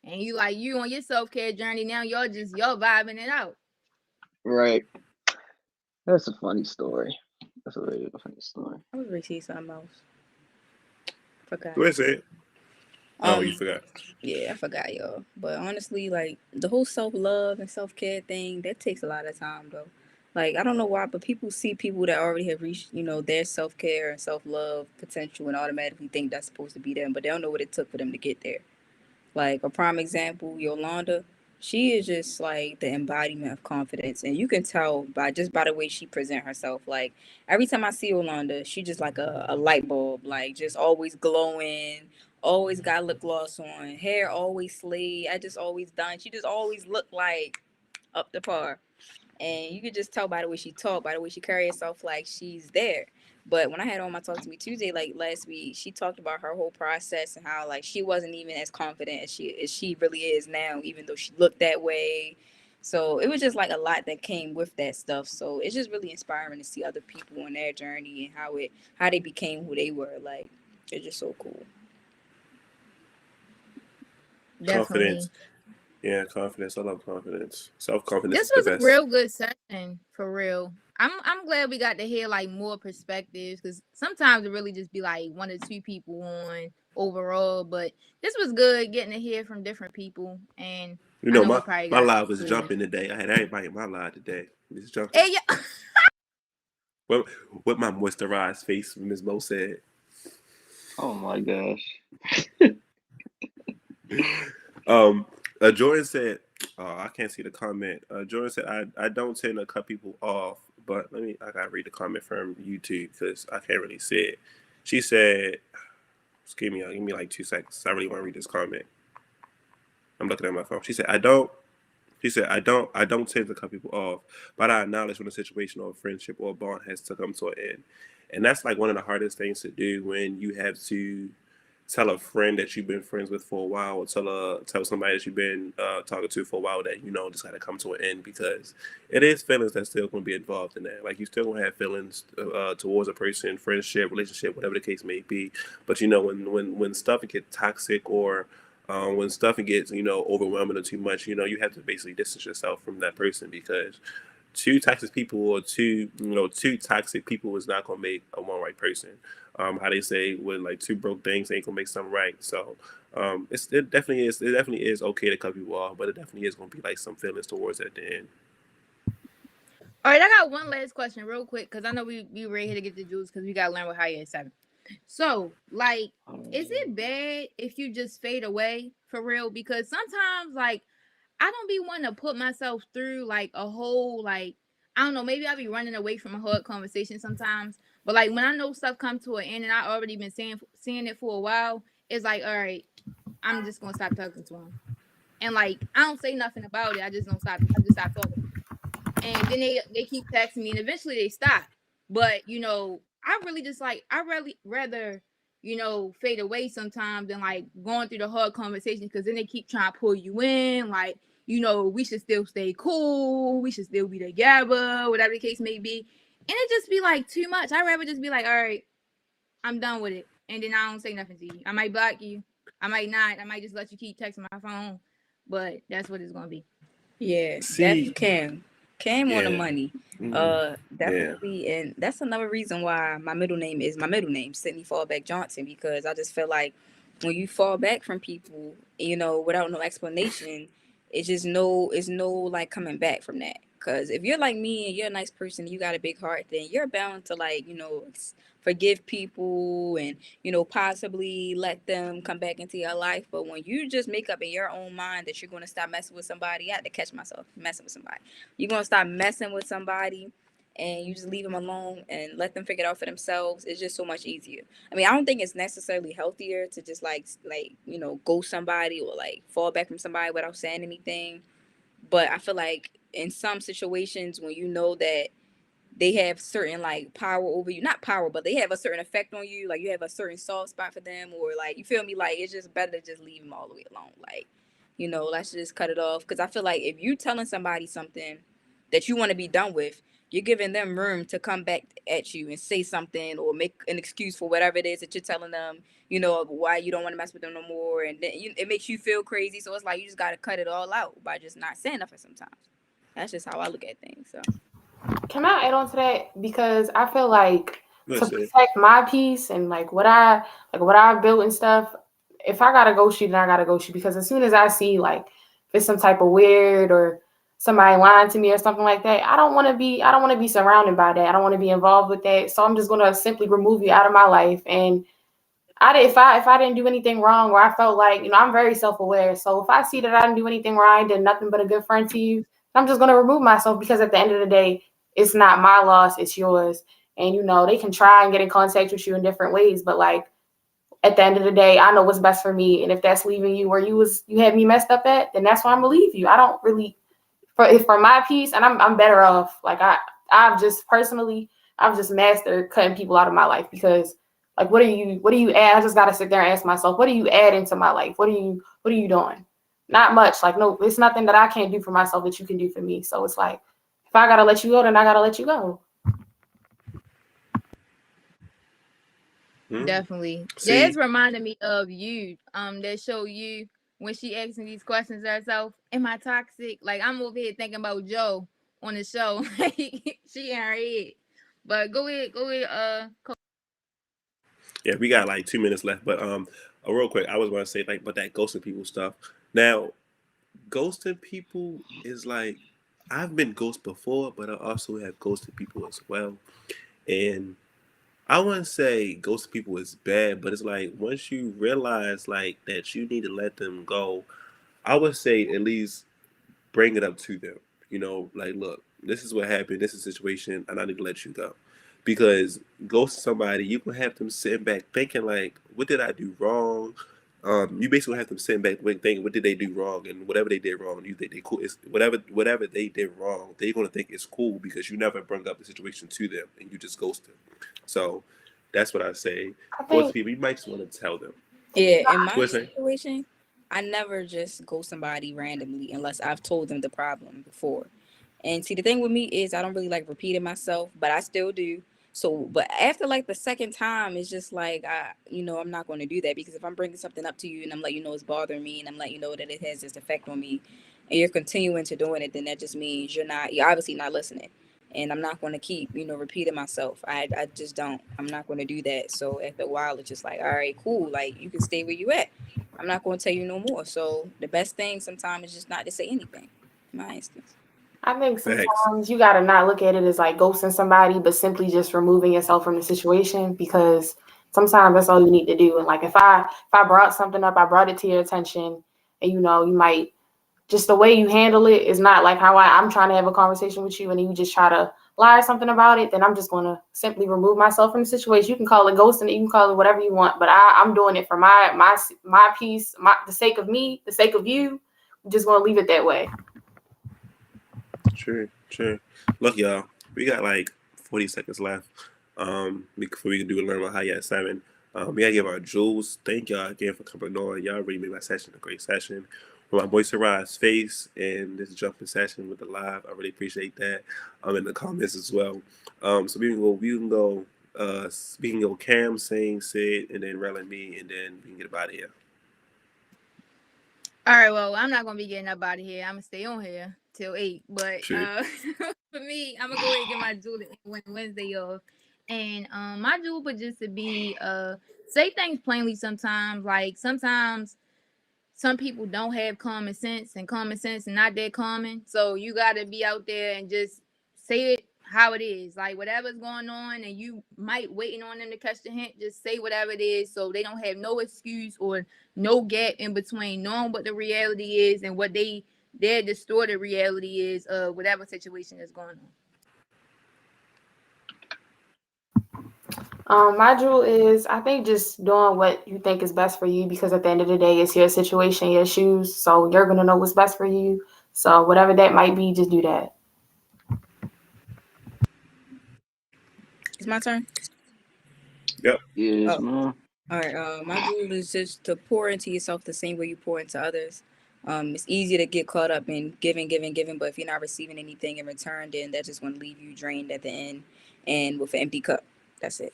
And you on your self-care journey now, y'all vibing it out. Right. That's a funny story. That's a really funny story. I was ready something else. Forgot. What is it? Oh, you forgot. Yeah, I forgot, y'all. But honestly, like the whole self-love and self-care thing, that takes a lot of time though. Like I don't know why, but people see people that already have reached, their self-care and self-love potential and automatically think that's supposed to be them, but they don't know what it took for them to get there. Like a prime example, Yolanda, she is just like the embodiment of confidence, and you can tell by the way she present herself. Like every time I see Yolanda, she just like a light bulb, like just always glowing, always got lip gloss on, hair always slayed. I just always done. She just always looked like up to par. And you could just tell by the way she talked, by the way she carry herself, like she's there. But when I had on my Talk to Me Tuesday, like last week, she talked about her whole process and how like she wasn't even as confident as she really is now, even though she looked that way. So it was just like a lot that came with that stuff. So it's just really inspiring to see other people on their journey and how they became who they were. Like it's just so cool. Definitely. Confidence. Yeah, confidence. I love confidence. Self-confidence This is was the a best. real good session for real. I'm glad we got to hear like more perspectives, because sometimes it really just be like one or two people on overall. But this was good getting to hear from different people, and You I know, know we my probably my got live was good. jumping today. I had everybody in my live today. It's jumping. Hey, yeah. What my moisturized face, Ms. Mo said. Oh my gosh. Jordan said, I can't see the comment. Jordan said, I don't tend to cut people off, but I gotta read the comment from YouTube because I can't really see it. She said, give me like 2 seconds. I really want to read this comment. I'm looking at my phone. She said, I don't tend to cut people off, but I acknowledge when a situation or a friendship or a bond has to come to an end. And that's like one of the hardest things to do when you have to tell a friend that you've been friends with for a while, or tell somebody that you've been talking to for a while that just got to come to an end, because it is feelings that's still going to be involved in that. Like you still going to have feelings towards a person, friendship, relationship, whatever the case may be. But when stuff gets toxic, or when stuff gets overwhelming or too much, you have to basically distance yourself from that person, because two toxic people is not gonna make a one right person. How they say, when like two broke things ain't gonna make something right. So it definitely is okay to cut people off, but it definitely is gonna be like some feelings towards at the end. All right, I got one last question real quick, because I know we ready here to get the juice, because we gotta learn with Haya at 7. So, like, is it bad if you just fade away for real? Because sometimes, like, I don't be wanting to put myself through like a whole, like, I don't know, maybe I'll be running away from a hard conversation sometimes. But like when I know stuff come to an end and I already been seeing it for a while, it's like, all right, I'm just gonna stop talking to him. And like I don't say nothing about it. I just stop talking. And then they keep texting me, and eventually they stop. But I really just like, I really rather fade away sometimes and like going through the hard conversations, because then they keep trying to pull you in, like, we should still stay cool, we should still be together, whatever the case may be. And it just be like too much. I'd rather just be like, all right, I'm done with it. And then I don't say nothing to you. I might block you. I might not. I might just let you keep texting my phone. But that's what it's going to be. Yeah, See, Cam on the yeah. money. Definitely. And that's another reason why my middle name is my middle name, Sydney Fallback Johnson, because I just feel like when you fall back from people, without no explanation, it's no like coming back from that. Because if you're like me and you're a nice person, you got a big heart, then you're bound to forgive people and possibly let them come back into your life. But when you just make up in your own mind that you're going to stop messing with somebody, I had to catch myself messing with somebody. You're going to stop messing with somebody and you just leave them alone and let them figure it out for themselves. It's just so much easier. I mean, I don't think it's necessarily healthier to just ghost somebody or like fall back from somebody without saying anything. But I feel like in some situations when you know that they have certain like power over you, not power, but they have a certain effect on you, like you have a certain soft spot for them, or like, you feel me, like it's just better to just leave them all the way alone. Like, let's just cut it off. Because I feel like if you telling somebody something that you want to be done with, you're giving them room to come back at you and say something or make an excuse for whatever it is that you're telling them, why you don't want to mess with them no more. And then it makes you feel crazy. So it's like you just got to cut it all out by just not saying nothing sometimes. That's just how I look at things. So Can I add on to that? Because I feel like to Listen, protect my peace and like what I built and stuff, if I gotta go shoot, then I gotta go shoot. Because as soon as I see like if it's some type of weird or somebody lying to me or something like that, I don't want to be surrounded by that. I don't want to be involved with that. So I'm just gonna simply remove you out of my life. And if I didn't do anything wrong, or I felt like, I'm very self-aware. So if I see that I didn't do anything wrong, I did nothing but a good friend to you, I'm just gonna remove myself, because at the end of the day, it's not my loss, it's yours. And they can try and get in contact with you in different ways, but like at the end of the day, I know what's best for me. And if that's leaving you where you had me messed up at, then that's why I'm gonna leave you. I don't really for my peace, and I'm better off. Like I've just mastered cutting people out of my life, because like what do you add? I just gotta sit there and ask myself, what do you add into my life? What are you doing? Not much. Like, no, it's nothing that I can't do for myself that you can do for me. So it's like, if I gotta let you go, then I gotta let you go. Definitely. See, That's reminded me of you. That show you when she asking these questions herself. Am I toxic? Like, I'm over here thinking about Joe on the show. She in her head. But go ahead. yeah, we got like 2 minutes left, but real quick, I was going to say like, but that ghosting people stuff. Now, ghosting people is like, I've been ghosted before, but I also have ghosted people as well, and I wouldn't say ghosting people is bad, but it's like once you realize like that you need to let them go, I would say at least bring it up to them. Like, look, this is what happened. This is the situation, and I need to let you go. Because ghost somebody, you can have them sitting back thinking like, what did I do wrong? You basically have them sitting back thinking, what did they do wrong? And whatever they did wrong, you think they cool. It's whatever they did wrong, they're gonna think it's cool because you never bring up the situation to them and you just ghost them. So that's what I say. I Ghost think people, you might just want to tell them. yeah, in my What say? situation, I never just go somebody randomly unless I've told them the problem before. And see, the thing with me is I don't really like repeating myself, but I still do. So, but after like the second time, it's just like I'm not going to do that, because if I'm bringing something up to you and I'm letting you know it's bothering me and I'm letting you know that it has this effect on me, and you're continuing to doing it, then that just means you're obviously not listening. And I'm not going to keep repeating myself. I just don't. I'm not going to do that. So after a while, it's just like, all right, cool. Like, you can stay where you at. I'm not going to tell you no more. So the best thing sometimes is just not to say anything. In my instance. I think Thanks. sometimes you gotta not look at it as like ghosting somebody, but simply just removing yourself from the situation, because sometimes that's all you need to do. And like if I brought something up, I brought it to your attention, and you might just the way you handle it is not like how I'm trying to have a conversation with you, and then you just try to lie or something about it, then I'm just gonna simply remove myself from the situation. You can call it ghosting, you can call it whatever you want, but I'm doing it for my peace, the sake of me, the sake of you. I'm just gonna leave it that way. Sure. Look, y'all, we got like 40 seconds left. Before we can do a learn about how you at 7. We gotta give our jewels. Thank y'all again for coming on. Y'all really made my session a great session. With my boy Sarai's face and this jumping session with the live, I really appreciate that. In the comments as well. So we can go Cam, Sing, Sid, and then Rel and me, and then we can get out of here. All right, well, I'm not gonna be getting up out of here. I'm gonna stay on here till 8. But Sure. for me, I'm gonna go ahead and get my jewel Wednesday off. And my jewel would just to be say things plainly sometimes. Like sometimes some people don't have common sense, and common sense is not that common. So you gotta be out there and just say it how it is. Like whatever's going on, and you might waiting on them to catch the hint, just say whatever it is, so they don't have no excuse or no gap in between knowing what the reality is and what their distorted reality is of whatever situation is going on. My jewel is, I think, just doing what you think is best for you, because at the end of the day, it's your situation, your shoes. So you're going to know what's best for you. So whatever that might be, just do that. It's my turn. Yep. Yes, man. All right. My jewel is just to pour into yourself the same way you pour into others. It's easy to get caught up in giving, but if you're not receiving anything in return, then that's just going to leave you drained at the end and with an empty cup. That's it.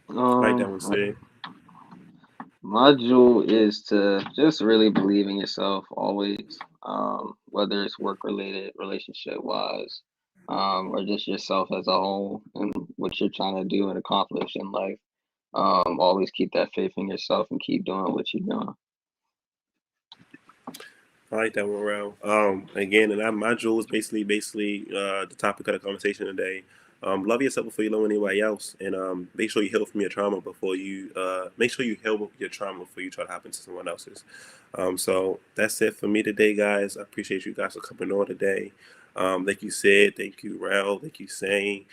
Like that one, Sid. My jewel is to just really believe in yourself always, whether it's work related, relationship wise, or just yourself as a whole and what you're trying to do and accomplish in life. Always keep that faith in yourself and keep doing what you're doing. I like that one, Rel. Again, and my jewel is basically the topic of the conversation today. Love yourself before you love anybody else, and make sure you heal from your trauma before you make sure you heal your trauma before you try to happen to someone else's. So that's it for me today, guys. I appreciate you guys for coming on today. Thank you, Sid. Thank you, Rel. Thank you, Sane.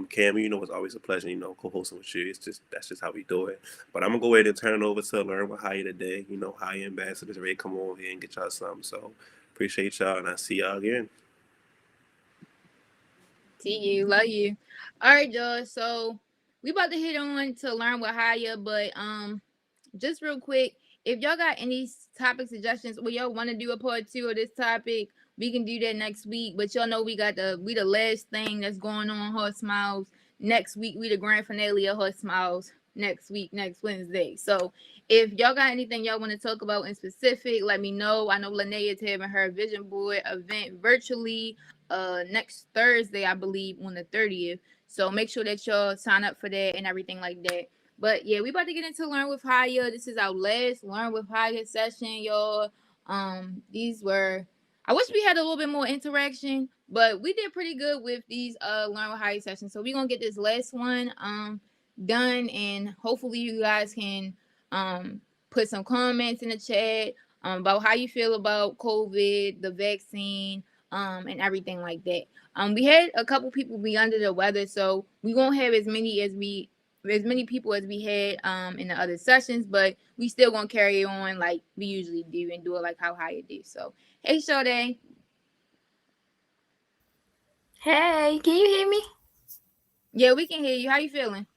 Cam, it's always a pleasure, co-hosting with you. That's just how we do it. But I'm gonna go ahead and turn it over to Learn with Haya today. Haya ambassadors ready to come over here and get y'all something. So appreciate y'all, and I'll see y'all again. See you, love you. All right, y'all. So we about to hit on to Learn with Haya, but just real quick, if y'all got any topic suggestions or y'all want to do a part 2 of this topic, we can do that next week. But y'all know we the last thing that's going on Heart Smiles next week. We the grand finale of Heart Smiles next week, next Wednesday. So if y'all got anything y'all want to talk about in specific, let me know. I know Lene is having her vision board event virtually next Thursday, I believe, on the 30th. So make sure that y'all sign up for that and everything like that. But yeah, we about to get into Learn with Haya. This is our last Learn with Haya session, y'all. I wish we had a little bit more interaction, but we did pretty good with these Learn with Haya sessions. So we're gonna get this last one done, and hopefully you guys can put some comments in the chat about how you feel about COVID, the vaccine, and everything like that. We had a couple people be under the weather, so we won't have as many people as we had in the other sessions, but we still gonna carry on like we usually do and do it like how Haya do. So hey, Sade. Hey, can you hear me? Yeah, we can hear you. How you feeling?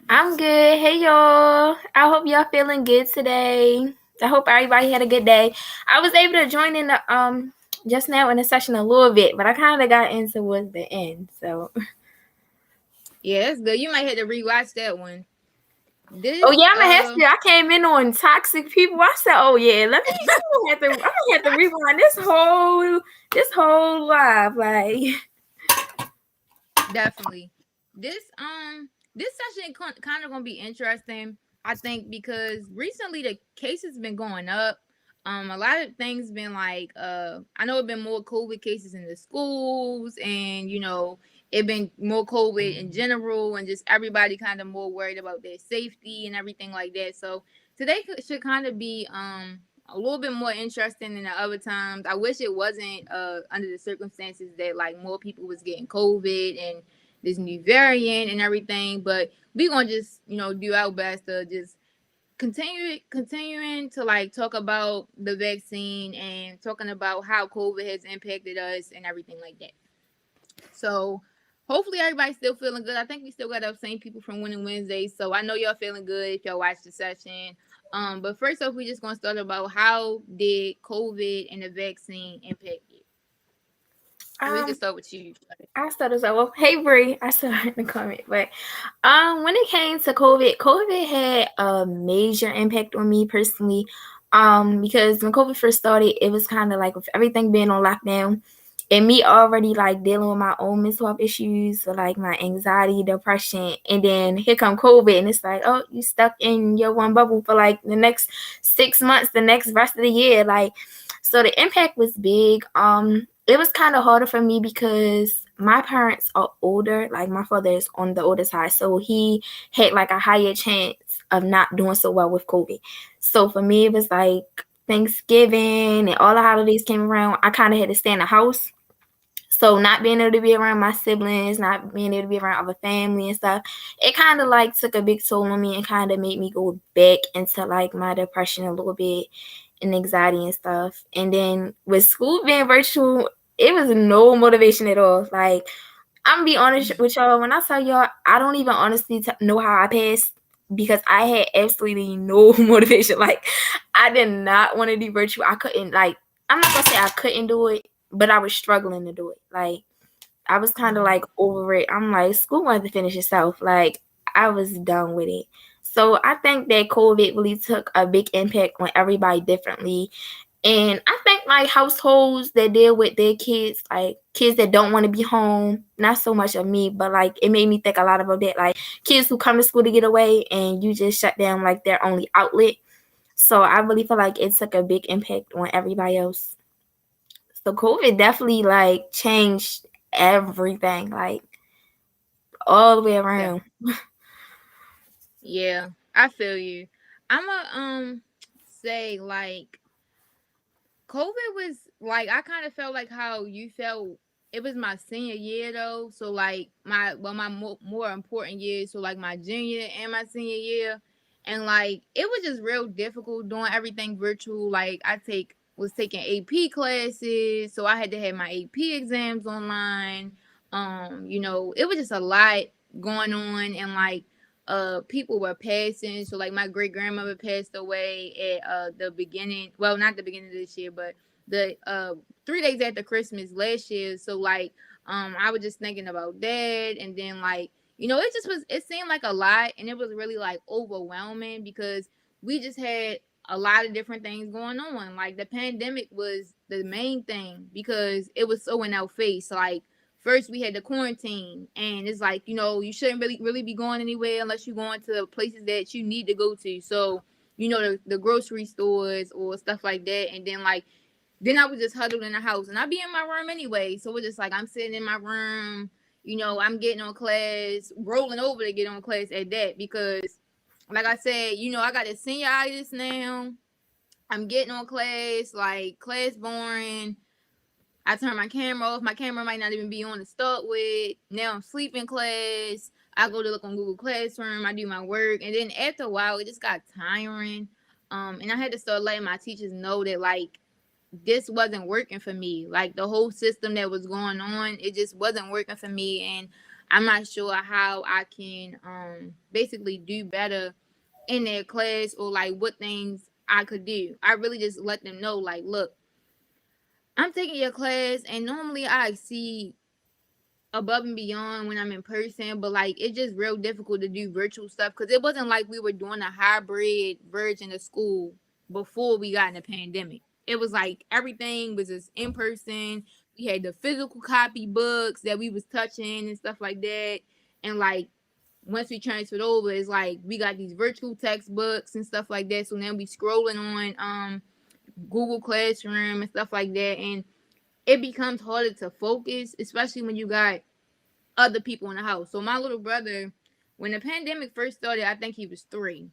I'm good. Hey y'all. I hope y'all feeling good today. I hope everybody had a good day. I was able to join in the just now in the session a little bit, but I kind of got in towards the end. So yeah, that's good. You might have to rewatch that one. I'm gonna have to. I came in on toxic people. I said, "Oh yeah, I'm gonna have to rewind this whole live." Like, definitely, this session kind of gonna be interesting. I think because recently the cases been going up. A lot of things been like I know it been more COVID cases in the schools, and it been more COVID in general, and just everybody kind of more worried about their safety and everything like that. So today should kind of be a little bit more interesting than the other times. I wish it wasn't under the circumstances that like more people was getting COVID and this new variant and everything, but we gonna just do our best to just continuing to like talk about the vaccine and talking about how COVID has impacted us and everything like that. So hopefully everybody's still feeling good. I think we still got those same people from Winning Wednesday, so I know y'all feeling good if y'all watch the session. But first off, we're just gonna start about how did COVID and the vaccine impact you? And we can start with you. I started so well. Hey Bree, I still in the comment, but when it came to COVID had a major impact on me personally. Because when COVID first started, it was kind of like with everything being on lockdown, and me already like dealing with my own mental health issues, so like my anxiety, depression, and then here come COVID, and it's like, oh, you stuck in your one bubble for like the next 6 months, the next rest of the year, like. So the impact was big. It was kind of harder for me because my parents are older. Like my father is on the older side, so he had like a higher chance of not doing so well with COVID. So for me, it was like Thanksgiving and all the holidays came around. I kind of had to stay in the house. So not being able to be around my siblings, not being able to be around other family and stuff, it kind of like took a big toll on me and kind of made me go back into like my depression a little bit and anxiety and stuff. And then with school being virtual, it was no motivation at all. Like, I'm gonna be honest with y'all. When I tell y'all, I don't even honestly know how I passed because I had absolutely no motivation. Like, I did not want to do virtual. I couldn't, like, I'm not gonna say I couldn't do it, but I was struggling to do it. Like, I was kind of like over it. I'm like, school wanted to finish itself. Like, I was done with it. So I think that COVID really took a big impact on everybody differently. And I think like households that deal with their kids, like kids that don't want to be home, not so much of me, but like it made me think a lot about that. Like kids who come to school to get away and you just shut down like their only outlet. So I really feel like it took a big impact on everybody else. So COVID definitely like changed everything, like all the way around. Yeah, I feel you. I'ma say like COVID was like I kind of felt like how you felt. It was my senior year though, so like my more important years, so like my junior and my senior year, and like it was just real difficult doing everything virtual. Like was taking AP classes, so I had to have my AP exams online. It was just a lot going on, and like people were passing. So like my great grandmother passed away at the beginning, well, not the beginning of this year, but the 3 days after Christmas last year. So like I was just thinking about that, and then like it seemed like a lot, and it was really like overwhelming because we just had a lot of different things going on. Like the pandemic was the main thing because it was so in our face. Like first we had the quarantine, and it's like you shouldn't really be going anywhere unless you're going to places that you need to go to. So the grocery stores or stuff like that. And then I was just huddled in the house, and I be in my room anyway. So it's just like I'm sitting in my room, I'm getting on class, rolling over to get on class at that, because like I said, I got a senioritis now. I'm getting on class, like class boring. I turn my camera off. My camera might not even be on to start with. Now I'm sleeping class. I go to look on Google Classroom. I do my work. And then after a while, it just got tiring. And I had to start letting my teachers know that, like, this wasn't working for me. Like, the whole system that was going on, it just wasn't working for me. And I'm not sure how I can basically do better in their class, or, like, what things I could do. I really just let them know, like, look, I'm taking your class, and normally I see above and beyond when I'm in person, but like it's just real difficult to do virtual stuff because it wasn't like we were doing a hybrid version of school before we got in the pandemic. It was like everything was just in person. We had the physical copy books that we was touching and stuff like that. And like once we transferred over, it's like we got these virtual textbooks and stuff like that. So now we scrolling on Google Classroom and stuff like that, and it becomes harder to focus, especially when you got other people in the house. So my little brother, when the pandemic first started, I think he was 3.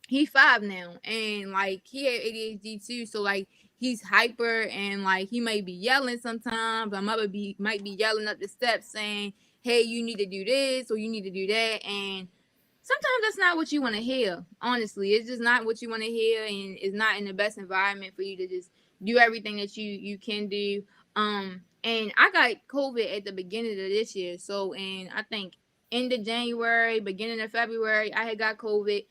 He's 5 now, and like he had ADHD too, so like he's hyper, and like he might be yelling sometimes. My mother might be yelling up the steps saying, "Hey, you need to do this or you need to do that," and sometimes that's not what you want to hear. Honestly, it's just not what you want to hear, and it's not in the best environment for you to just do everything that you can do. And I got COVID at the beginning of this year. So in I think end of January, beginning of February, I had got COVID,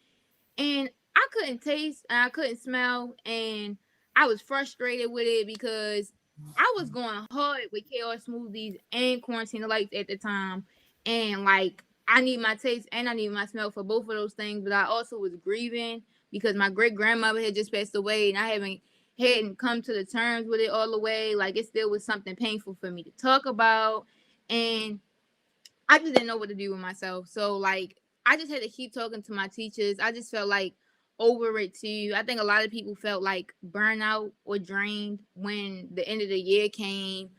and I couldn't taste and I couldn't smell, and I was frustrated with it because I was going hard with KR smoothies and quarantine lights at the time, and like I need my taste and I need my smell for both of those things, but I also was grieving because my great grandmother had just passed away, and I hadn't come to the terms with it all the way. Like it still was something painful for me to talk about, and I just didn't know what to do with myself. So like I just had to keep talking to my teachers. I just felt like over it too. I think a lot of people felt like burnout or drained when the end of the year came.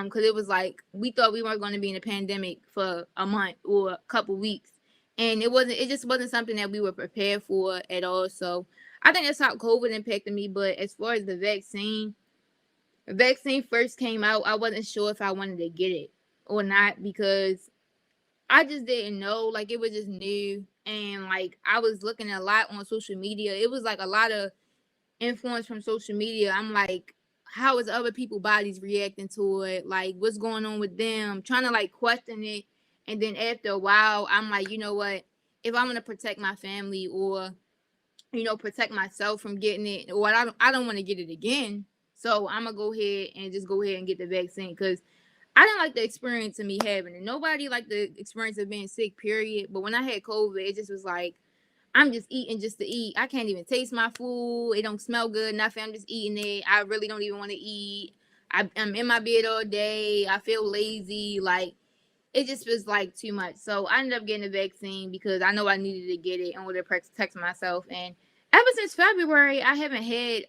Because it was like we thought we weren't going to be in a pandemic for a month or a couple weeks. And it just wasn't something that we were prepared for at all. So I think that's how COVID impacted me. But as far as the vaccine first came out, I wasn't sure if I wanted to get it or not because I just didn't know. Like it was just new, and like I was looking a lot on social media. It was like a lot of influence from social media. I'm like, how is other people's bodies reacting to it? Like what's going on with them? Trying to like question it, and then after a while, I'm like, you know what? If I'm gonna protect my family or protect myself from getting it, or I don't want to get it again. So I'm gonna go ahead and get the vaccine because I didn't like the experience of me having it. Nobody liked the experience of being sick, period. But when I had COVID, it just was like, I'm just eating just to eat. I can't even taste my food. It don't smell good, nothing. I'm just eating it. I really don't even want to eat. I'm in my bed all day. I feel lazy. Like, it just was like too much. So I ended up getting the vaccine because I know I needed to get it in order to protect myself. And ever since February, I haven't had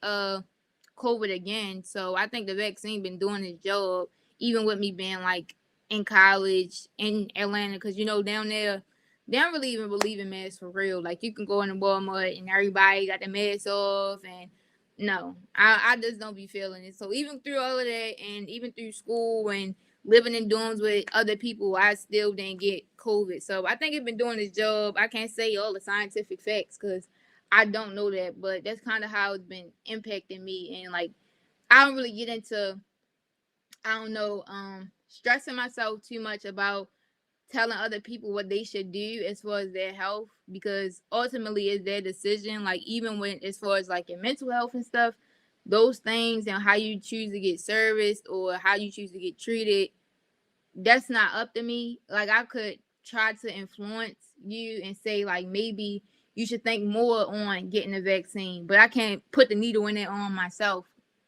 COVID again. So I think the vaccine been doing its job, even with me being like in college in Atlanta, because down there they don't really even believe in masks for real. Like you can go in the Walmart and everybody got the mask off, and no, I just don't be feeling it. So even through all of that, and even through school and living in dorms with other people, I still didn't get COVID. So I think it's been doing its job. I can't say all the scientific facts because I don't know that, but that's kind of how it's been impacting me. And like I don't really get into stressing myself too much about telling other people what they should do as far as their health, because ultimately it's their decision. Like even when as far as like your mental health and stuff, those things and how you choose to get serviced or how you choose to get treated, that's not up to me. Like I could try to influence you and say like maybe you should think more on getting a vaccine, but I can't put the needle in it on myself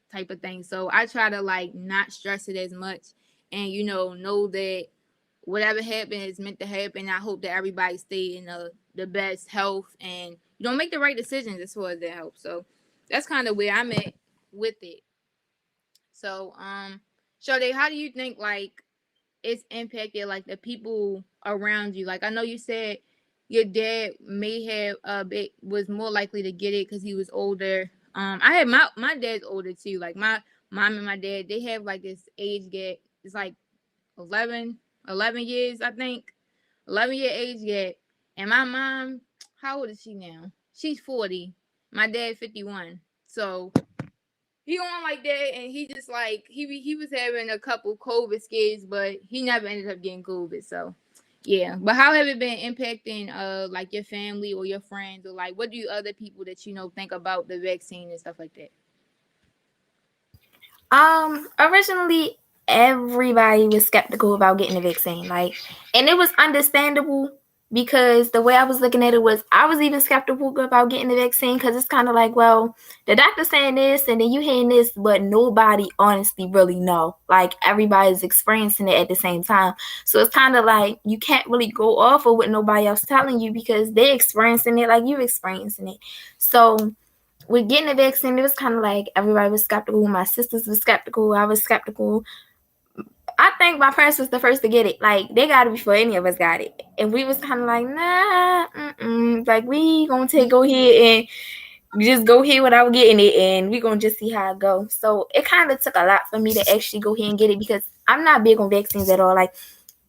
type of thing. So I try to like not stress it as much and know that whatever happened is meant to happen. I hope that everybody stay in the best health and make the right decisions as far as their health. So that's kind of where I'm at with it. So Sade, how do you think like it's impacted like the people around you? Like I know you said your dad may have was more likely to get it because he was older. I had my dad's older too. Like my mom and my dad, they have like this age gap. It's like 11 years, I think. 11-year age gap. And my mom, how old is she now? She's 40. My dad 51. So he on like that, and he just like he was having a couple COVID scares, but he never ended up getting COVID. So yeah. But how have it been impacting like your family or your friends, or like what do other people that think about the vaccine and stuff like that? Originally everybody was skeptical about getting the vaccine, like, and it was understandable because the way I was looking at it was I was even skeptical about getting the vaccine because it's kind of like, well, the doctor's saying this and then you hearing this, but nobody honestly really know. Like everybody's experiencing it at the same time. So it's kind of like you can't really go off of what nobody else telling you because they're experiencing it like you're experiencing it. So with getting the vaccine, it was kind of like everybody was skeptical. My sisters were skeptical. I was skeptical. I think my parents was the first to get it. Like, they got it before any of us got it. And we was kind of like, nah, like, we gonna go ahead and just go ahead without getting it, and we gonna just see how it goes. So it kind of took a lot for me to actually go ahead and get it because I'm not big on vaccines at all. Like,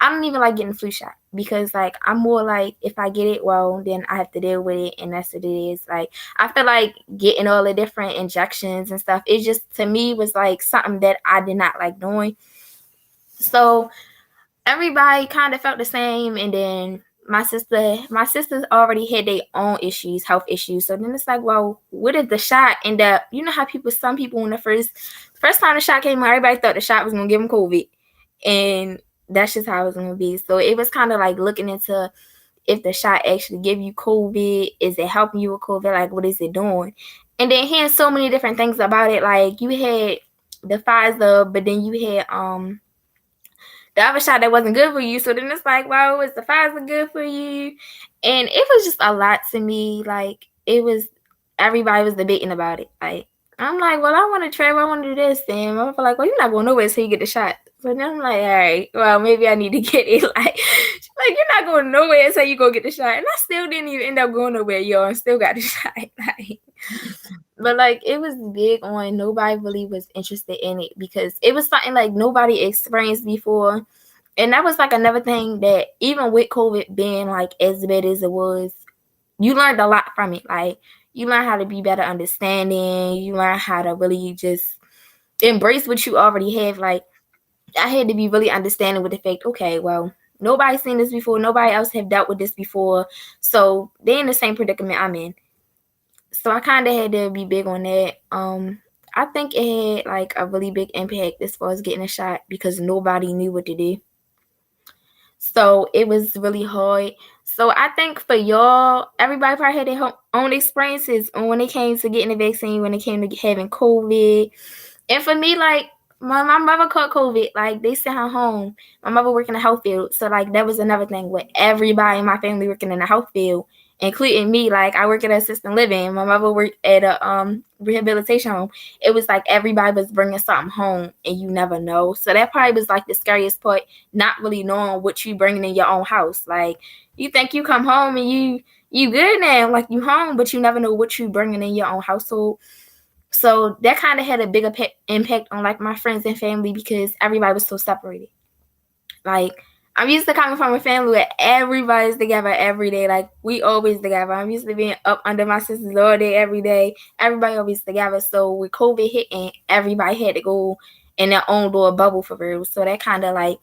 I don't even like getting a flu shot because, like, I'm more like, if I get it, well, then I have to deal with it, and that's what it is. Like, I feel like getting all the different injections and stuff, it just, to me, was, like, something that I did not like doing. So everybody kind of felt the same, and then my sisters already had their own issues, health issues. So then it's like, well, what if the shot end up? You know how some people when the first time the shot came out, everybody thought the shot was gonna give them COVID, and that's just how it was gonna be. So it was kind of like looking into if the shot actually give you COVID, is it helping you with COVID? Like, what is it doing? And then hearing so many different things about it. Like you had the Pfizer, but then you had the other shot that wasn't good for you. So then it's like, well, is the Pfizer good for you? And it was just a lot to me. Like everybody was debating about it. Like I'm like, well, I want to travel, I want to do this, and I'm like, well, you're not going nowhere until you get the shot. So then I'm like, all right, well, maybe I need to get it. Like you're not going nowhere until you go get the shot, and I still didn't even end up going nowhere, y'all, and still got the shot. But like it was big on nobody really was interested in it because it was something like nobody experienced before. And that was like another thing that even with COVID being like as bad as it was, you learned a lot from it. Like you learn how to be better understanding, you learn how to really just embrace what you already have. Like I had to be really understanding with the fact, okay, well, nobody's seen this before, nobody else have dealt with this before. So they're in the same predicament I'm in. So I kind of had to be big on that. I think it had like a really big impact as far as getting a shot because nobody knew what to do. So it was really hard. So I think for y'all, everybody probably had their own experiences on when it came to getting the vaccine, when it came to having COVID. And for me, like my mother caught COVID, like they sent her home. My mother worked in the health field. So like that was another thing with everybody in my family working in the health field, including me. Like I work at assisted living. My mother worked at a rehabilitation home. It was like everybody was bringing something home and you never know. So that probably was like the scariest part, not really knowing what you bringing in your own house. Like you think you come home and you good now, like you home, but you never know what you bringing in your own household. So that kind of had a bigger impact on like my friends and family because everybody was so separated. Like I'm used to coming from a family where everybody's together every day. Like we always together. I'm used to being up under my sisters all day, every day. Everybody always together. So with COVID hitting, everybody had to go in their own little bubble for real. So that kind of like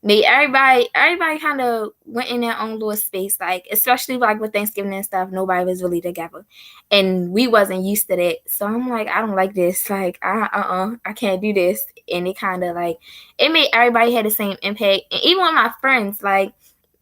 made everybody kind of went in their own little space. Like especially like with Thanksgiving and stuff, nobody was really together, and we wasn't used to that. So I'm like, I don't like this. Like I can't do this. And it kind of like it made everybody had the same impact. And even with my friends, like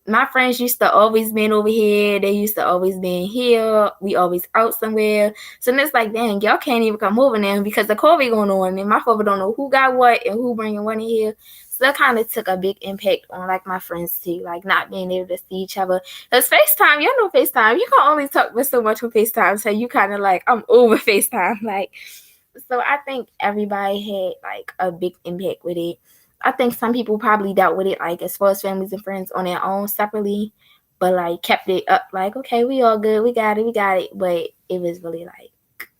my friends used to always been over here. They used to always been here. We always out somewhere. So then it's like, dang, y'all can't even come over now because the COVID going on, and my father don't know who got what and who bringing what in here. So that kind of took a big impact on like my friends too, like not being able to see each other. Because FaceTime, y'all know FaceTime, you can only talk with so much on FaceTime. So you kind of like, I'm over FaceTime. Like, so I think everybody had like a big impact with it. I think some people probably dealt with it like as far as families and friends on their own separately, but like kept it up like, okay, we all good, we got it. But it was really like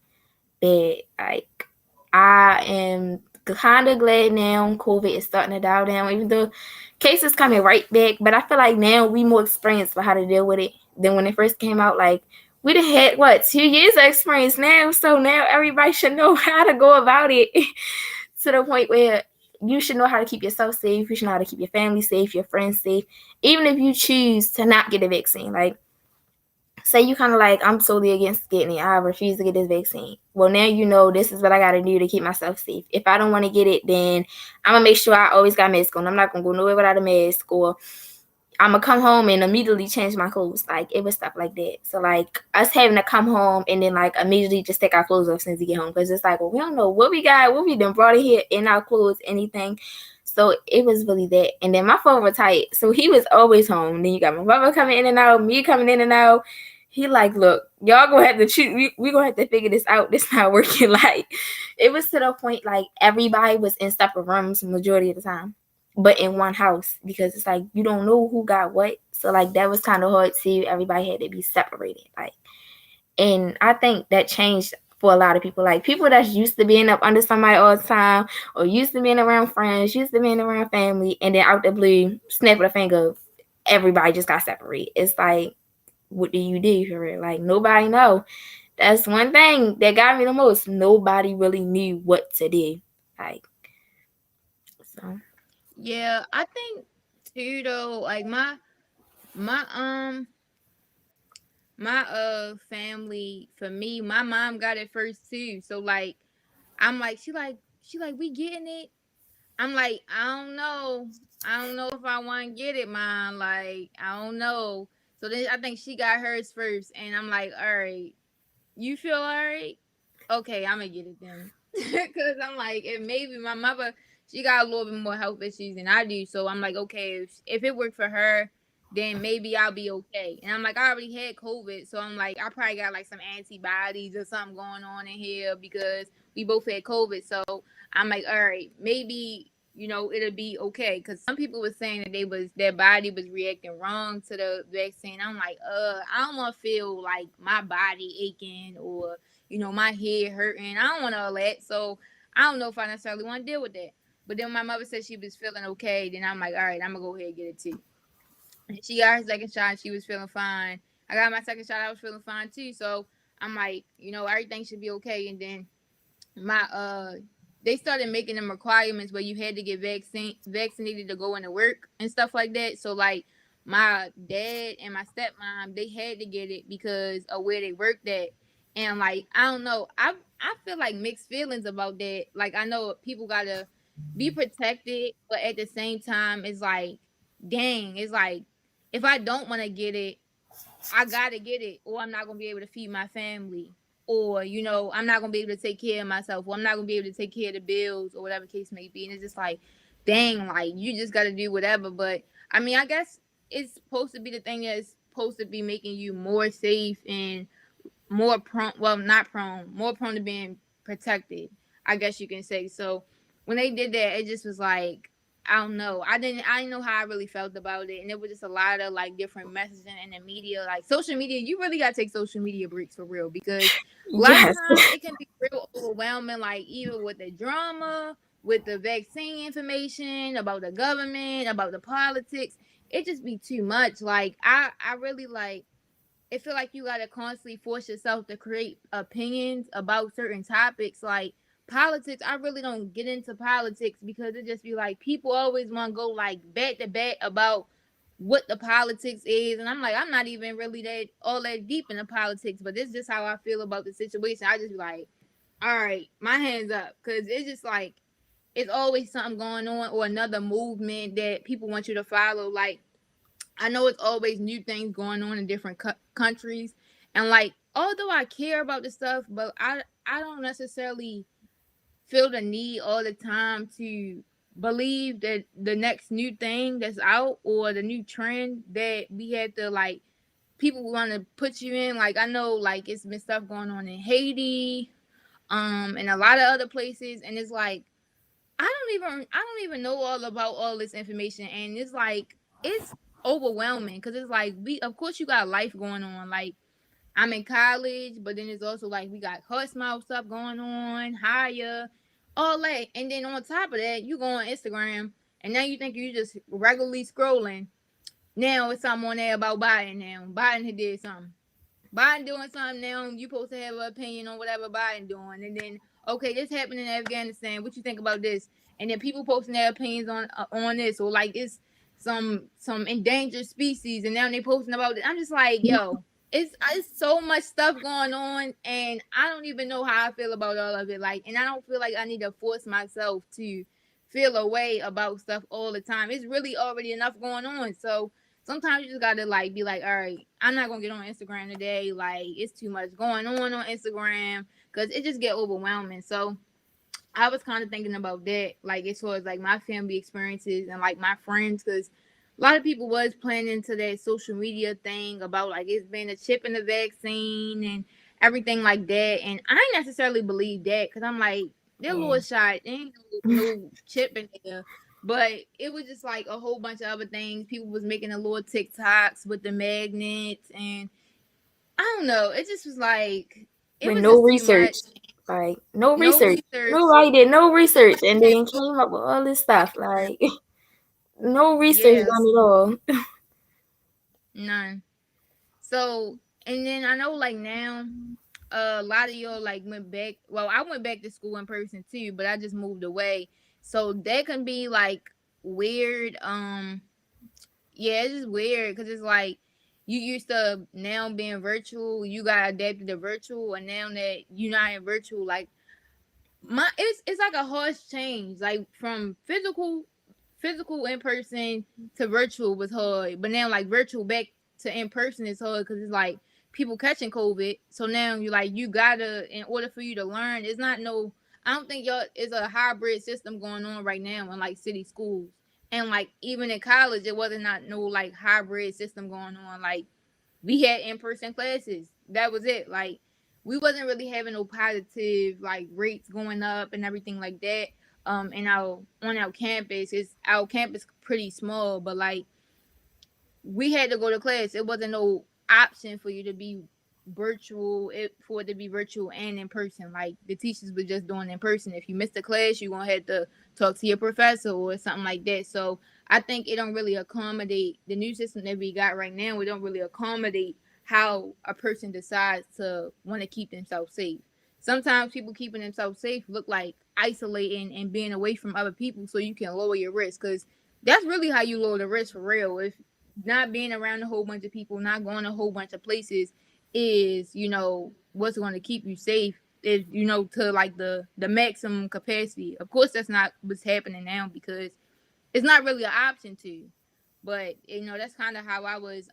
bad. Like I am kind of glad now COVID is starting to dial down, even though cases coming right back. But I feel like now we more experienced for how to deal with it than when it first came out. Like we done had 2 years of experience now, so now everybody should know how to go about it to the point where you should know how to keep yourself safe. You should know how to keep your family safe, your friends safe, even if you choose to not get a vaccine. Like say you kind of like, I'm totally against getting it. I refuse to get this vaccine. Well, now you know this is what I got to do to keep myself safe. If I don't want to get it, then I'm going to make sure I always got a mask on. I'm not going to go nowhere without a mask, or I'm going to come home and immediately change my clothes. Like it was stuff like that. So like us having to come home and then like immediately just take our clothes off since we get home. Because it's like, well, we don't know what we got, what we done brought in here in our clothes, anything. So it was really that. And then my father retired. So he was always home. Then you got my mother coming in and out, me coming in and out. He like, look, y'all gonna have to choose. We gonna have to figure this out. This not working. Like, it was to the point like everybody was in separate rooms majority of the time, but in one house because it's like you don't know who got what. So like that was kind of hard too. Everybody had to be separated. Like, and I think that changed for a lot of people. Like people that's used to being up under somebody all the time, or used to being around friends, used to being around family, and then out the blue, snap of a finger, everybody just got separated. It's like, what do you do for real? Like nobody know. That's one thing that got me the most. Nobody really knew what to do. Like, so Yeah, I think too though, like my my family, for me, my mom got it first too. So like I'm like she like we getting it. I'm like, I don't know. I don't know if I want to get it, mom. Like, I don't know. So then I think she got hers first, and I'm like, all right, you feel all right? Okay, I'm gonna get it then. Cause I'm like, if maybe my mother, she got a little bit more health issues than I do, so I'm like, okay, if it worked for her, then maybe I'll be okay. And I'm like, I already had COVID, so I'm like, I probably got like some antibodies or something going on in here because we both had COVID. So I'm like, all right, maybe it'll be okay. Cause some people were saying that their body was reacting wrong to the vaccine. I'm like, I don't want to feel like my body aching or my head hurting. I don't want all that. So I don't know if I necessarily want to deal with that. But then my mother said she was feeling okay. Then I'm like, all right, I'm gonna go ahead and get it too. And she got her second shot. She was feeling fine. I got my second shot. I was feeling fine too. So I'm like, everything should be okay. And then my they started making them requirements where you had to get vaccinated to go into work and stuff like that. So like my dad and my stepmom, they had to get it because of where they worked at. And like I don't know, I feel like mixed feelings about that. Like I know people gotta be protected, but at the same time, it's like, dang, it's like if I don't want to get it, I gotta get it, or I'm not gonna be able to feed my family, or I'm not gonna be able to take care of myself, or I'm not gonna be able to take care of the bills, or whatever case may be. And it's just like, dang, like you just gotta do whatever. But I mean, I guess it's supposed to be the thing that's supposed to be making you more safe and more prone. Well, not prone, more prone to being protected, I guess you can say. So when they did that, it just was like, I don't know. I didn't know how I really felt about it. And it was just a lot of like different messaging in the media. Like social media, you really gotta take social media breaks for real, because a lot of Yes. times it can be real overwhelming, like even with the drama, with the vaccine information, about the government, about the politics. It just be too much. Like I really like, it feel like you gotta constantly force yourself to create opinions about certain topics. Like politics, I really don't get into politics because it just be like people always want to go like bat to bat about what the politics is, and I'm like, I'm not even really that deep in the politics, but this is just how I feel about the situation. I just be like, all right, my hands up, because it's just like it's always something going on or another movement that people want you to follow. Like I know it's always new things going on in different countries, and like although I care about the stuff, but I don't necessarily feel the need all the time to believe that the next new thing that's out or the new trend that we had to like people want to put you in. Like I know like it's been stuff going on in Haiti, and a lot of other places, and it's like I don't even know all about all this information, and it's like it's overwhelming because it's like we of course you got life going on. Like I'm in college, but then it's also like we got Hotmouth stuff going on, higher, all that, and then on top of that, you go on Instagram, and now you think you just regularly scrolling. Now it's something on there about Biden. Now Biden had did something. Biden doing something now, you supposed to have an opinion on whatever Biden doing, and then okay, this happened in Afghanistan. What you think about this? And then people posting their opinions on this, or like it's some endangered species, and now they posting about it. I'm just like, yo, it's so much stuff going on, and I don't even know how I feel about all of it. Like, and I don't feel like I need to force myself to feel a way about stuff all the time. It's really already enough going on, so sometimes you just gotta like be like, all right, I'm not gonna get on Instagram today. Like it's too much going on Instagram because it just get overwhelming. So I was kind of thinking about that, like as far as like my family experiences and like my friends, because a lot of people was planning into that social media thing about like it's been a chip in the vaccine and everything like that. And I ain't necessarily believe that because I'm like, they're a little shot, there ain't no chip in there. But it was just like a whole bunch of other things. People was making a little TikToks with the magnets, and I don't know. It just was like it With was no just too research. much. Like no No research. research. Nobody did no research and then came up with all this stuff. Like no research Yes, done at all. none. So, and then I know like now, a lot of y'all like went back. Well, I went back to school in person too, but I just moved away. So that can be like weird. Yeah, it's just weird because it's like you used to now being virtual, you got adapted to virtual, and now that you're not in virtual, like it's like a harsh change, like from physical in person to virtual was hard, but now like virtual back to in person is hard because it's like people catching COVID. So now you gotta, in order for you to learn, it's not no. I don't think y'all is a hybrid system going on right now in like city schools, and like even in college, it wasn't not no like hybrid system going on. Like we had in person classes. That was it. Like we wasn't really having no positive like rates going up and everything like that. And on our campus, our campus pretty small, but like we had to go to class. It wasn't no option for you to be for it to be virtual and in person. Like the teachers were just doing in person. If you missed a class, you're gonna have to talk to your professor or something like that. So I think it don't really accommodate the new system that we got right now. We don't really accommodate how a person decides to want to keep themselves safe. Sometimes people keeping themselves safe look like isolating and being away from other people so you can lower your risk, because that's really how you lower the risk for real. If not being around a whole bunch of people, not going to a whole bunch of places is, what's going to keep you safe, is, to like the maximum capacity. Of course, that's not what's happening now because it's not really an option to. But, that's kind of how I was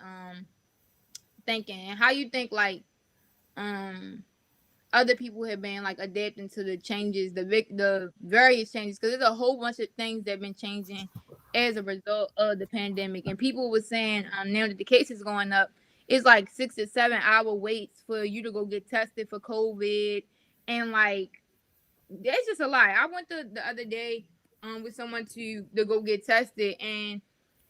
thinking. And how you think like other people have been like adapting to the changes, the various changes, because there's a whole bunch of things that have been changing as a result of the pandemic. And people were saying now that the cases going up, it's like 6 to 7 hour waits for you to go get tested for COVID, and like that's just a lie. I went the other day with someone to go get tested, and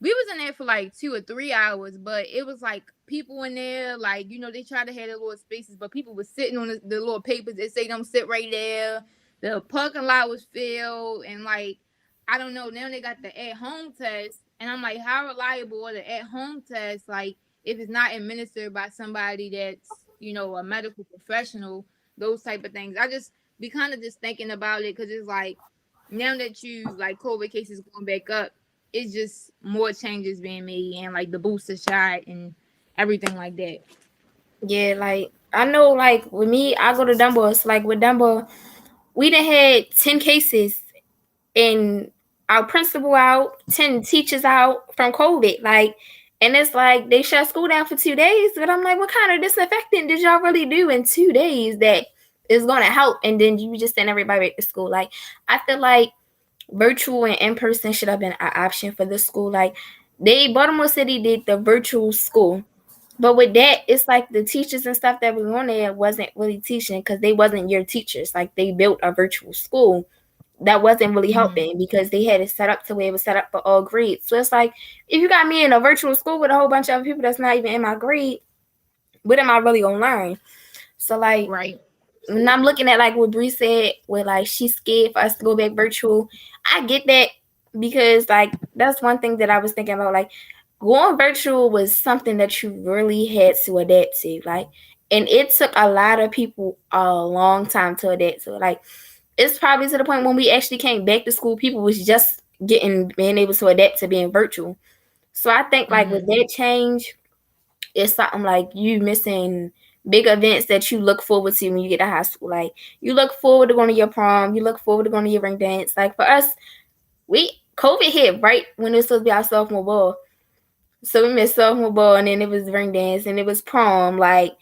we was in there for like 2 or 3 hours, but it was like people in there, like, they try to have their little spaces, but people were sitting on the little papers that say don't sit right there. The parking lot was filled, and like, I don't know, now they got the at-home test, and I'm like, how reliable are the at-home tests, like, if it's not administered by somebody that's, a medical professional, those type of things. I just be kind of just thinking about it, because it's like, now that like COVID cases going back up, it's just more changes being made, and like the booster shot and everything like that. Yeah, like I know, like with me, I go to Dunbar. It's like with Dunbar, we done had 10 cases, and our principal out, 10 teachers out from COVID. Like, and it's like they shut school down for 2 days. But I'm like, what kind of disinfectant did y'all really do in 2 days that is gonna help? And then you just send everybody back to school. Like, I feel like virtual and in person should have been an option for the school. Like, Baltimore City did the virtual school, but with that, it's like the teachers and stuff that was on there wasn't really teaching because they wasn't your teachers. Like, they built a virtual school that wasn't really helping because they had it set up to where it was set up for all grades. So it's like, if you got me in a virtual school with a whole bunch of other people that's not even in my grade, what am I really gonna learn? So like, right. When I'm looking at like what Bree said, where like she's scared for us to go back virtual, I get that, because like that's one thing that I was thinking about. Like, going virtual was something that you really had to adapt to. Like, and it took a lot of people a long time to adapt to. Like, it's probably to the point when we actually came back to school, people was just being able to adapt to being virtual. So I think like with that change, it's something like you missing big events that you look forward to when you get to high school. Like, you look forward to going to your prom, you look forward to going to your ring dance. Like, for us, COVID hit right when it was supposed to be our sophomore ball. So we missed sophomore ball, and then it was ring dance, and it was prom. Like,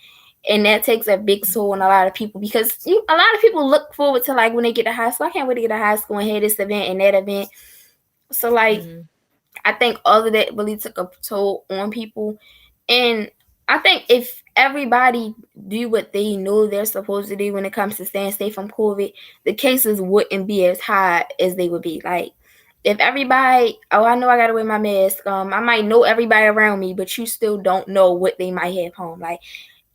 and that takes a big toll on a lot of people, because a lot of people look forward to like when they get to high school. I can't wait to get to high school and have this event and that event. So like, I think all of that really took a toll on people. And I think if everybody do what they know they're supposed to do when it comes to staying safe from COVID, the cases wouldn't be as high as they would be. Like, if everybody, I know I got to wear my mask. I might know everybody around me, but you still don't know what they might have home. Like,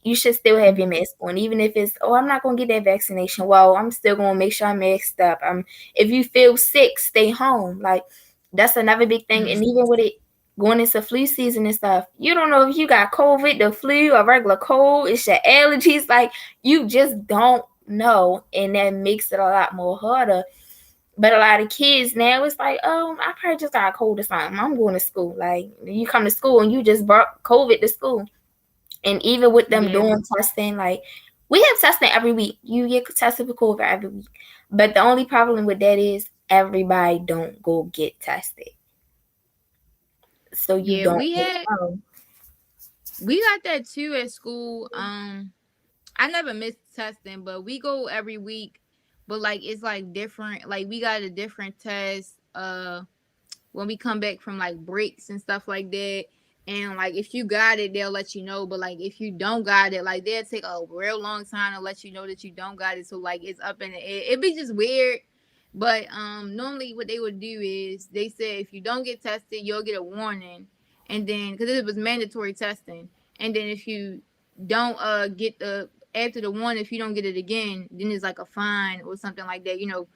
you should still have your mask on, even if it's, I'm not going to get that vaccination. Well, I'm still going to make sure I'm masked up. If you feel sick, stay home. Like, that's another big thing. And even with it going into flu season and stuff, you don't know if you got COVID, the flu, a regular cold, it's your allergies. Like, you just don't know. And that makes it a lot more harder. But a lot of kids now, it's like, oh, I probably just got a cold or something. I'm going to school. Like, you come to school and you just brought COVID to school. And even with them doing testing, like, we have testing every week. You get tested for COVID every week. But the only problem with that is everybody don't go get tested. So you don't know. We got that too at school. I never missed testing, but we go every week. But like it's like different. Like we got a different test when we come back from like breaks and stuff like that. And like if you got it, they'll let you know. But like if you don't got it, like they'll take a real long time to let you know that you don't got it. So like it's up in the air. It'd be just weird. But normally what they would do is they say if you don't get tested, you'll get a warning. And then because it was mandatory testing. And then if you don't get the after the one, if you don't get it again, then it's like a fine or something like that. You know,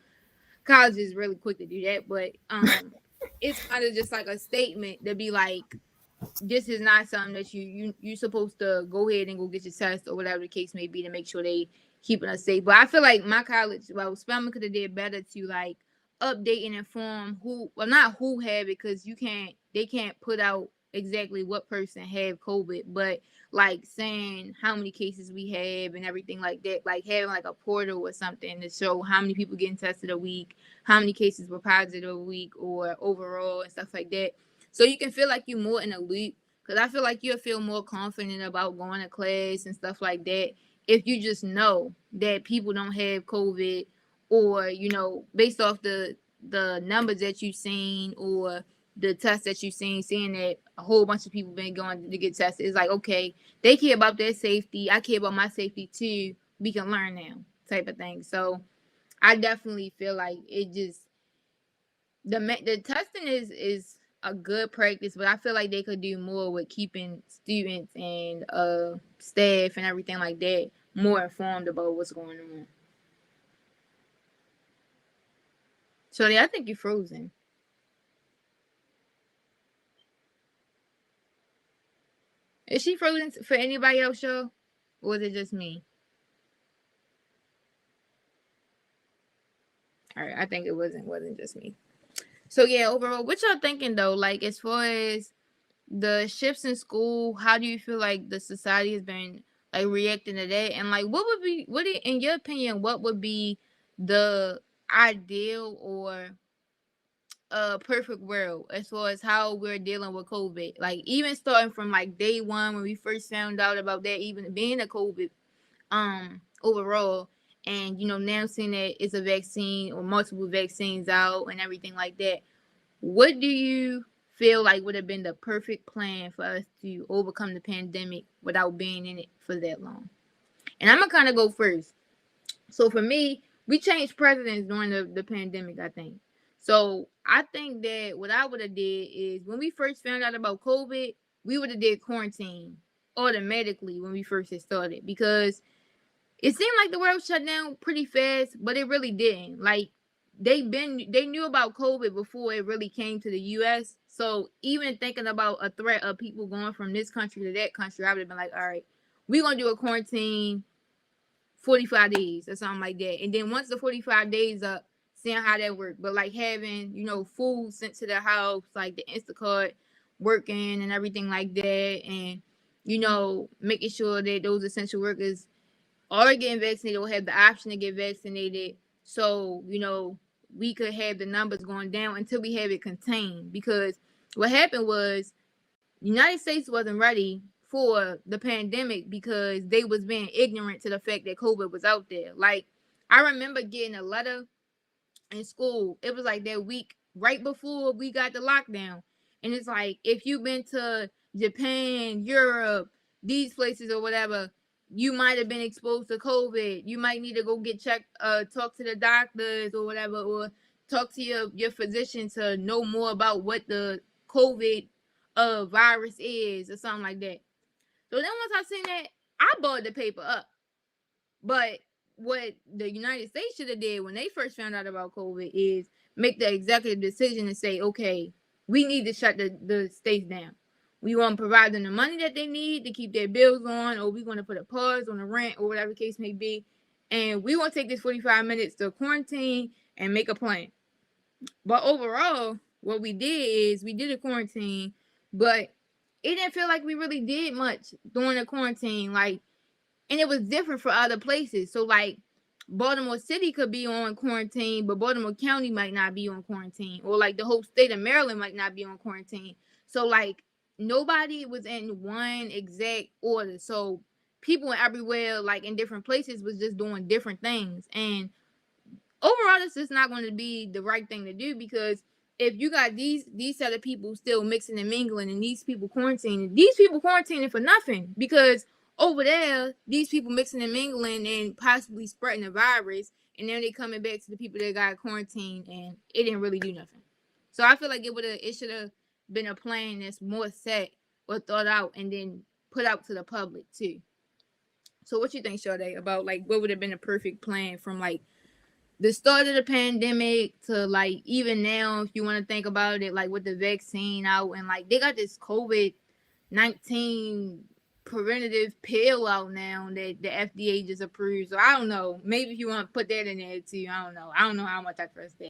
college is really quick to do that, but it's kind of just like a statement to be like, this is not something that you supposed to go ahead and go get your test or whatever the case may be to make sure they keeping us safe. But I feel like my college, well, Spelman could have did better to like update and inform not who had, because they can't put out exactly what person had COVID, but like saying how many cases we have and everything like that, like having like a portal or something to show how many people getting tested a week, how many cases were positive a week or overall and stuff like that. So you can feel like you're more in a loop, because I feel like you'll feel more confident about going to class and stuff like that if you just know that people don't have COVID, or, you know, based off the numbers that you've seen or the tests that you've seen, seeing that a whole bunch of people been going to get tested. It's like, okay, they care about their safety. I care about my safety too. We can learn now, type of thing. So I definitely feel like it just, the testing is a good practice, but I feel like they could do more with keeping students and staff and everything like that more informed about what's going on. So yeah, I think you're frozen. Is she frozen for anybody else, y'all? Or is it just me? All right, I think it wasn't just me. So yeah, overall, what y'all thinking though? Like as far as the shifts in school, how do you feel like the society has been like reacting to that? And like in your opinion, what would be the ideal or perfect world as far as how we're dealing with COVID? Like even starting from like day one when we first found out about that even being a COVID overall, and you know now seeing that it's a vaccine or multiple vaccines out and everything like that, what do you feel like would have been the perfect plan for us to overcome the pandemic without being in it for that long? And I'm gonna kind of go first. So for me, we changed presidents during the pandemic, I think. So I think that what I would have did is when we first found out about COVID, we would have did quarantine automatically when we first had started, because it seemed like the world shut down pretty fast, but it really didn't. Like they knew about COVID before it really came to the US. So even thinking about a threat of people going from this country to that country, I would have been like, all right, we're gonna do a quarantine 45 days or something like that. And then once the 45 days up, seeing how that worked. But like having, you know, food sent to the house, like the Instacart working and everything like that. And, you know, making sure that those essential workers are getting vaccinated or have the option to get vaccinated. So, you know, we could have the numbers going down until we have it contained. Because what happened was the United States wasn't ready for the pandemic because they was being ignorant to the fact that COVID was out there. Like I remember getting a letter in school. It was like that week right before we got the lockdown. And it's like, if you've been to Japan, Europe, these places or whatever, you might have been exposed to COVID. You might need to go get checked, talk to the doctors or whatever, or talk to your physician to know more about what the COVID virus is or something like that. So then once I seen that, I bought the paper up. But what the United States should have did when they first found out about COVID is make the executive decision and say, okay, we need to shut the states down. We want to provide them the money that they need to keep their bills on, or we're going to put a pause on the rent or whatever the case may be. And we want to take this 45 minutes to quarantine and make a plan. But overall, what we did is we did a quarantine, but it didn't feel like we really did much during the quarantine. Like, and it was different for other places. So like Baltimore City could be on quarantine, but Baltimore County might not be on quarantine, or like the whole state of Maryland might not be on quarantine. So like nobody was in one exact order. So people everywhere, like in different places, was just doing different things. And overall, it's just not going to be the right thing to do, because if you got these set of people still mixing and mingling, and these people quarantining for nothing, because over there these people mixing and mingling and possibly spreading the virus, and then they coming back to the people that got quarantined, and it didn't really do nothing. So I feel like it should have been a plan that's more set or thought out and then put out to the public too. So what you think, Sade, about like what would have been a perfect plan from like the start of the pandemic to like even now, if you want to think about it, like with the vaccine out, and like they got this COVID-19 preventative pill out now that the FDA just approved. So I don't know. Maybe if you want to put that in there too. I don't know. I don't know how much I trust that.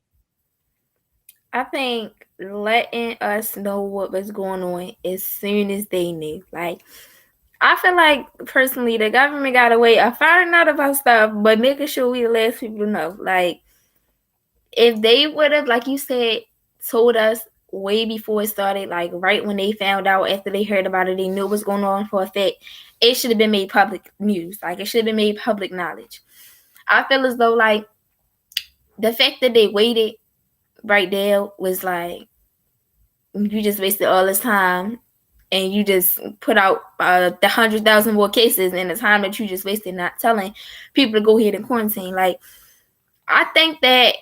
I think letting us know what was going on as soon as they knew. Like, I feel like personally the government got away of finding out about stuff, but making sure we the last people know. Like, if they would have, like you said, told us way before it started, like right when they found out, after they heard about it, they knew what was going on for a fact, it should have been made public news. Like, it should have been made public knowledge. I feel as though like the fact that they waited right there was like, you just wasted all this time, and you just put out the 100,000 more cases in the time that you just wasted not telling people to go ahead and quarantine. Like, I think that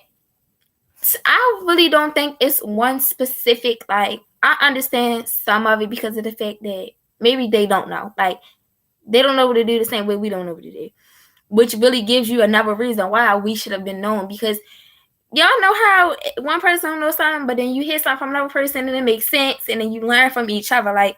I really don't think it's one specific, like, I understand some of it because of the fact that maybe they don't know. Like, they don't know what to do the same way we don't know what to do, which really gives you another reason why we should have been known, because y'all know how one person don't know something, but then you hear something from another person and it makes sense, and then you learn from each other. Like,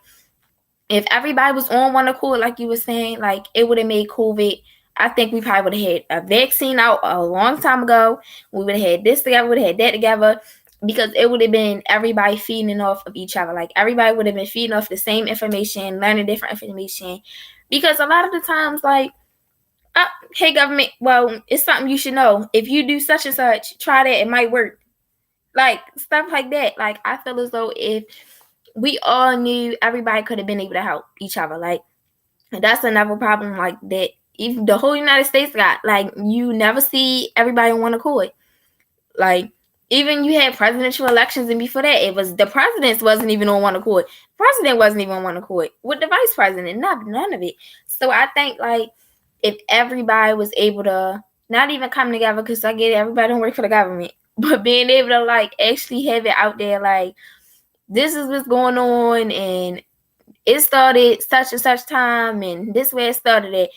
if everybody was on one accord, like you were saying, like, it would have made COVID. I think we probably would have had a vaccine out a long time ago. We would have had this together, would have had that together, because it would have been everybody feeding off of each other. Like, everybody would have been feeding off the same information, learning different information. Because a lot of the times, like, hey, government, well, it's something you should know. If you do such and such, try that, it might work. Like, stuff like that. Like, I feel as though if we all knew, everybody could have been able to help each other. Like, that's another problem, like, that even the whole United States got. Like, you never see everybody on one accord. Like, even you had presidential elections, and before that, it was the presidents wasn't even on one accord. President wasn't even on one accord with the vice president. None of it. So I think, like, if everybody was able to not even come together, because I get it, everybody don't work for the government, but being able to, like, actually have it out there, like, this is what's going on, and it started such and such time, and this way it started at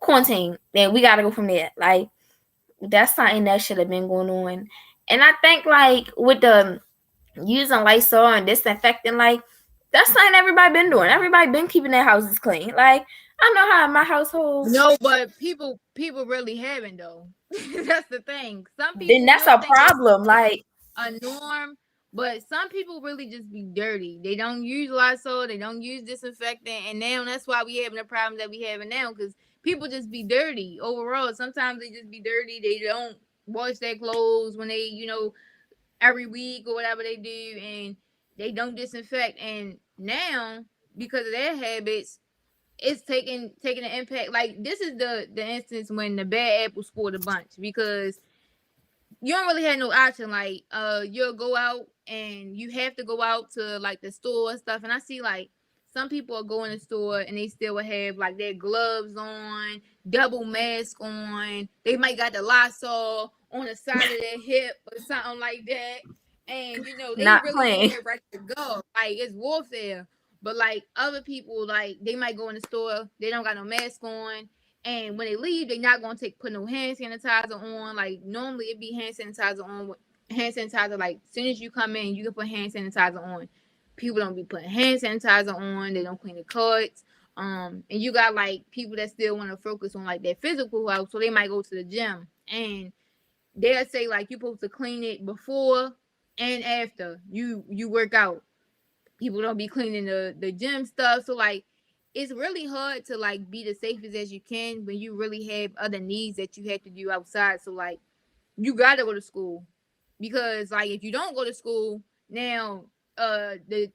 quarantine, then we gotta go from there. Like, that's something that should have been going on. And I think, like, with the using Lysol and disinfecting, like, that's something everybody been doing. Everybody been keeping their houses clean. Like, I know how in my household. No, but people really haven't though. That's the thing. Some people. Then that's a problem. Like, a norm, but some people really just be dirty. They don't use Lysol, they don't use disinfectant, and now that's why we having the problem that we having now, because people just be dirty overall. Sometimes they just be dirty. They don't wash their clothes when they, every week or whatever they do, and they don't disinfect. And now, because of their habits, it's taking an impact. Like, this is the instance when the bad apple spoiled a bunch, because you don't really have no option. Like, you'll go out and you have to go out to like the store and stuff. And I see like some people are going to the store and they still have like their gloves on, double mask on. They might got the Lysol on the side of their hip or something like that. And they Not really playing. ready to go. Like, it's warfare. But like other people, like, they might go in the store, they don't got no mask on. And when they leave, they're not gonna put no hand sanitizer on. Like, normally it'd be hand sanitizer on. Hand sanitizer, like, as soon as you come in, you can put hand sanitizer on. People don't be putting hand sanitizer on. They don't clean the cuts. And you got like people that still want to focus on like their physical health, so they might go to the gym. And they'll say like you're supposed to clean it before and after you work out. People don't be cleaning the gym stuff. So like it's really hard to like be the safest as you can when you really have other needs that you have to do outside. So like you gotta go to school, because like if you don't go to school now, the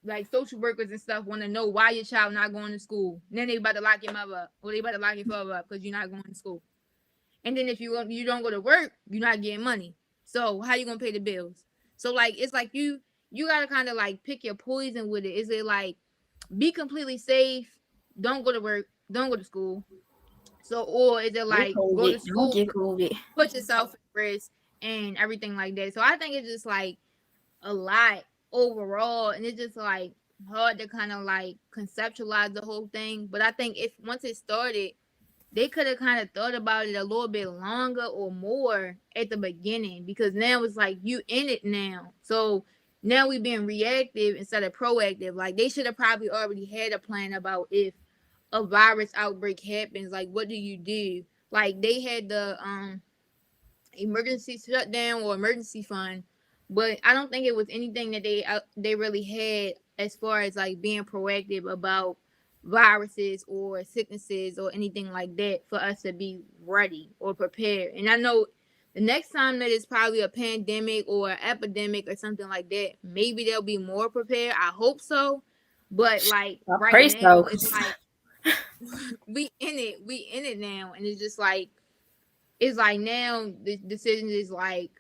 like social workers and stuff want to know why your child not going to school. And then they about to lock your mother up, or they about to lock your father up because you're not going to school. And then if you don't go to work, you're not getting money. So how you gonna pay the bills? So like it's like you gotta kind of like pick your poison with it. Is it like be completely safe, don't go to work, don't go to school? So or is it like go to school, Don't get COVID. put yourself at risk and everything like that? So I think it's just like a lot overall, and it's just like hard to kind of like conceptualize the whole thing. But I think if once it started, they could have kind of thought about it a little bit longer or more at the beginning, because now it's like you in it now. So now we being reactive instead of proactive. Like they should have probably already had a plan about if a virus outbreak happens, like what do you do? Like they had the emergency shutdown or emergency fund, but I don't think it was anything that they really had as far as like being proactive about viruses or sicknesses or anything like that for us to be ready or prepared. And I know the next time that it's probably a pandemic or an epidemic or something like that, maybe they'll be more prepared. I hope so. But like right now, it's like we in it now, and it's just like now the decision is like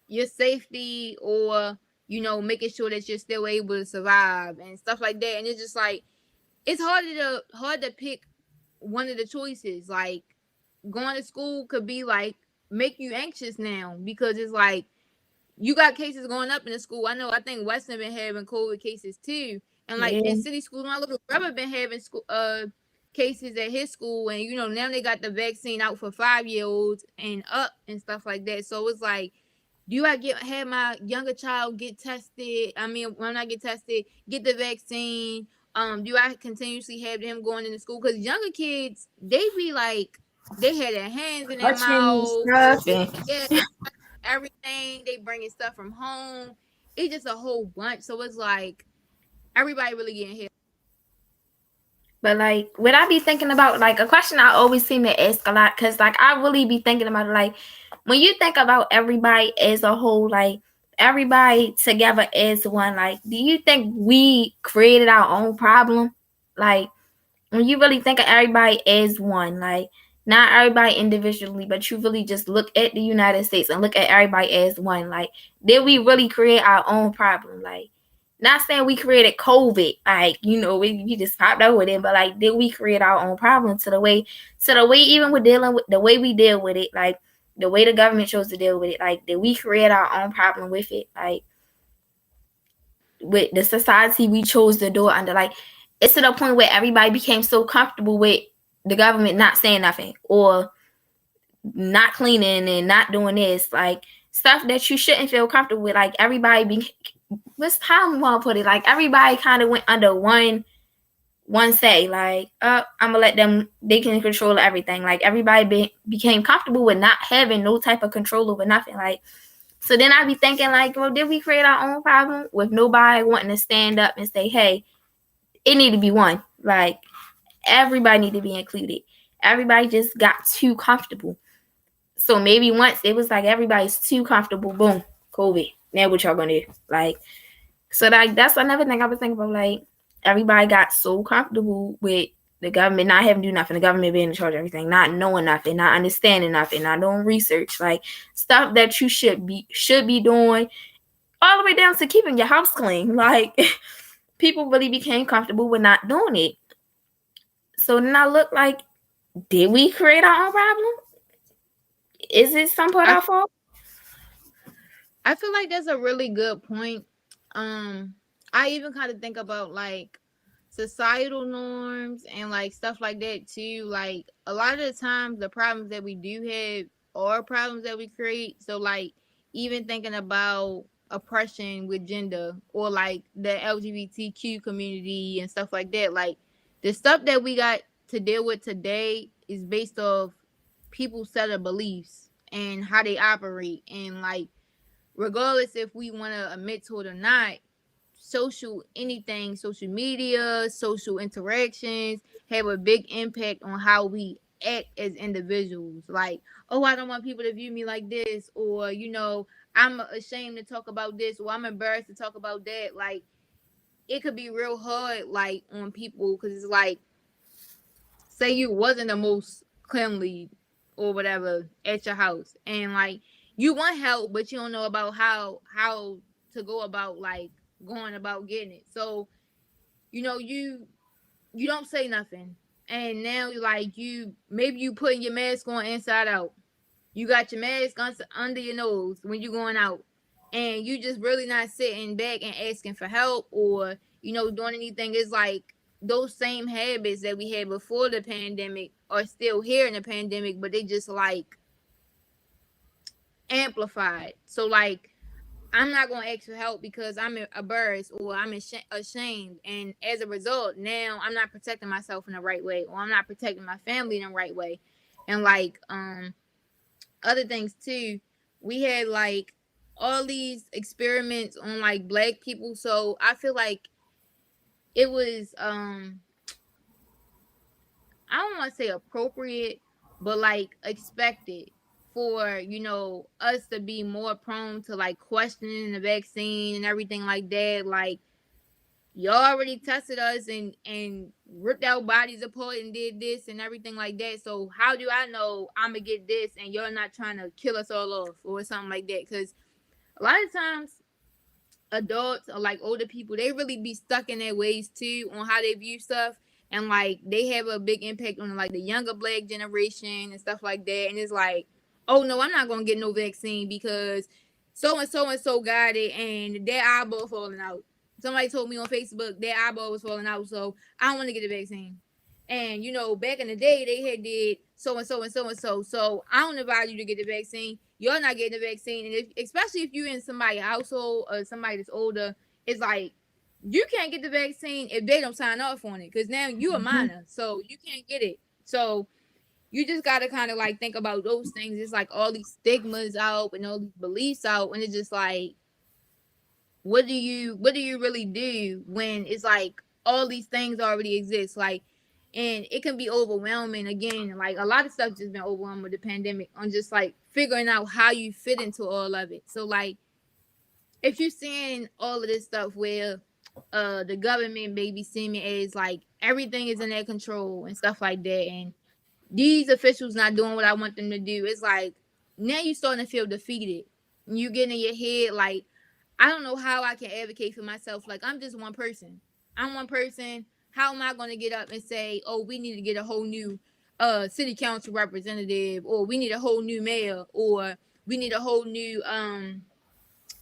your safety, or making sure that you're still able to survive and stuff like that. And it's just like it's hard to pick one of the choices. Like going to school could be like make you anxious now, because it's like you got cases going up in the school. I think Weston been having COVID cases too, and like in city schools, my little brother been having school cases at his school, and now they got the vaccine out for 5-year-olds and up and stuff like that. So it's like, do I have my younger child get tested? I mean, when I get tested, get the vaccine. Do I continuously have them going into school? Because younger kids, they be like, they had their hands in their mouth, everything. They bringing stuff from home. It's just a whole bunch. So it's like everybody really getting hit. But like what I be thinking about, like a question I always seem to ask a lot, because like I really be thinking about it, like when you think about everybody as a whole, like everybody together as one, like do you think we created our own problem? Like when you really think of everybody as one, like not everybody individually, but you really just look at the United States and look at everybody as one, like did we really create our own problem? Like not saying we created COVID, like we just popped out with it, but like did we create our own problem to the way even we're dealing with the way we deal with it, like the way the government chose to deal with it, like did we create our own problem with it, like with the society we chose to do it under? Like it's to the point where everybody became so comfortable with the government not saying nothing or not cleaning and not doing this, like stuff that you shouldn't feel comfortable with. Like everybody what's how I want to put it, like everybody kind of went under one say, like I'm gonna let them, they can control everything. Like everybody became comfortable with not having no type of control over nothing. Like so then I be thinking like, well, did we create our own problem with nobody wanting to stand up and say, hey, it need to be one, like everybody need to be included? Everybody just got too comfortable. So maybe once it was like everybody's too comfortable, boom, COVID. Now what y'all gonna do? Like, so like that's another thing I was thinking about. Like everybody got so comfortable with the government not having to do nothing, the government being in charge of everything, not knowing nothing, not understanding nothing, not doing research, like stuff that you should be doing, all the way down to keeping your house clean. Like people really became comfortable with not doing it. So then I look like, did we create our own problem? Is it some part our fault? I feel like that's a really good point. I even kind of think about like societal norms and like stuff like that too. Like a lot of the times the problems that we do have are problems that we create. So like even thinking about oppression with gender or like the LGBTQ community and stuff like that, like the stuff that we got to deal with today is based off people's set of beliefs and how they operate. And like, regardless if we want to admit to it or not, social media, social interactions have a big impact on how we act as individuals. Like, oh, I don't want people to view me like this, or I'm ashamed to talk about this, or I'm embarrassed to talk about that. Like, it could be real hard, like, on people, because it's like, say you wasn't the most cleanly or whatever at your house, and like you want help, but you don't know about how to go about like going about getting it. So you don't say nothing, and now like maybe you putting your mask on inside out. You got your mask under your nose when you're going out, and you just really not sitting back and asking for help or doing anything. It's like those same habits that we had before the pandemic are still here in the pandemic, but they just like amplified. So like, I'm not going to ask for help because I'm embarrassed or I'm ashamed. And as a result, now I'm not protecting myself in the right way, or I'm not protecting my family in the right way. And like, other things too, we had like all these experiments on like Black people. So I feel like it was, I don't want to say appropriate, but like expected for us to be more prone to like questioning the vaccine and everything like that. Like, y'all already tested us and ripped our bodies apart and did this and everything like that. So how do I know I'm gonna get this and you're not trying to kill us all off or something like that? Because a lot of times adults or like older people, they really be stuck in their ways too on how they view stuff. And like, they have a big impact on like the younger Black generation and stuff like that. And it's like, oh no, I'm not gonna get no vaccine because so and so got it and their eyeball falling out. Somebody told me on Facebook their eyeball was falling out, so I don't want to get the vaccine. And back in the day, they had did so and so and so and so. So I don't advise you to get the vaccine. You're not getting the vaccine, and especially if you're in somebody's household or somebody that's older, it's like you can't get the vaccine if they don't sign off on it, because now you're a minor, so you can't get it. So you just gotta kind of like think about those things. It's like all these stigmas out and all these beliefs out, and it's just like, what do you really do when it's like all these things already exist? Like, and it can be overwhelming. Again, like a lot of stuff just been overwhelmed with the pandemic on just like figuring out how you fit into all of it. So like, if you're seeing all of this stuff where the government may be seeing it as like everything is in their control and stuff like that, and these officials not doing what I want them to do, it's like now you starting to feel defeated. You get in your head like, I don't know how I can advocate for myself. Like, I'm just one person. I'm one person. How am I going to get up and say, oh, we need to get a whole new city council representative, or we need a whole new mayor, or we need a whole new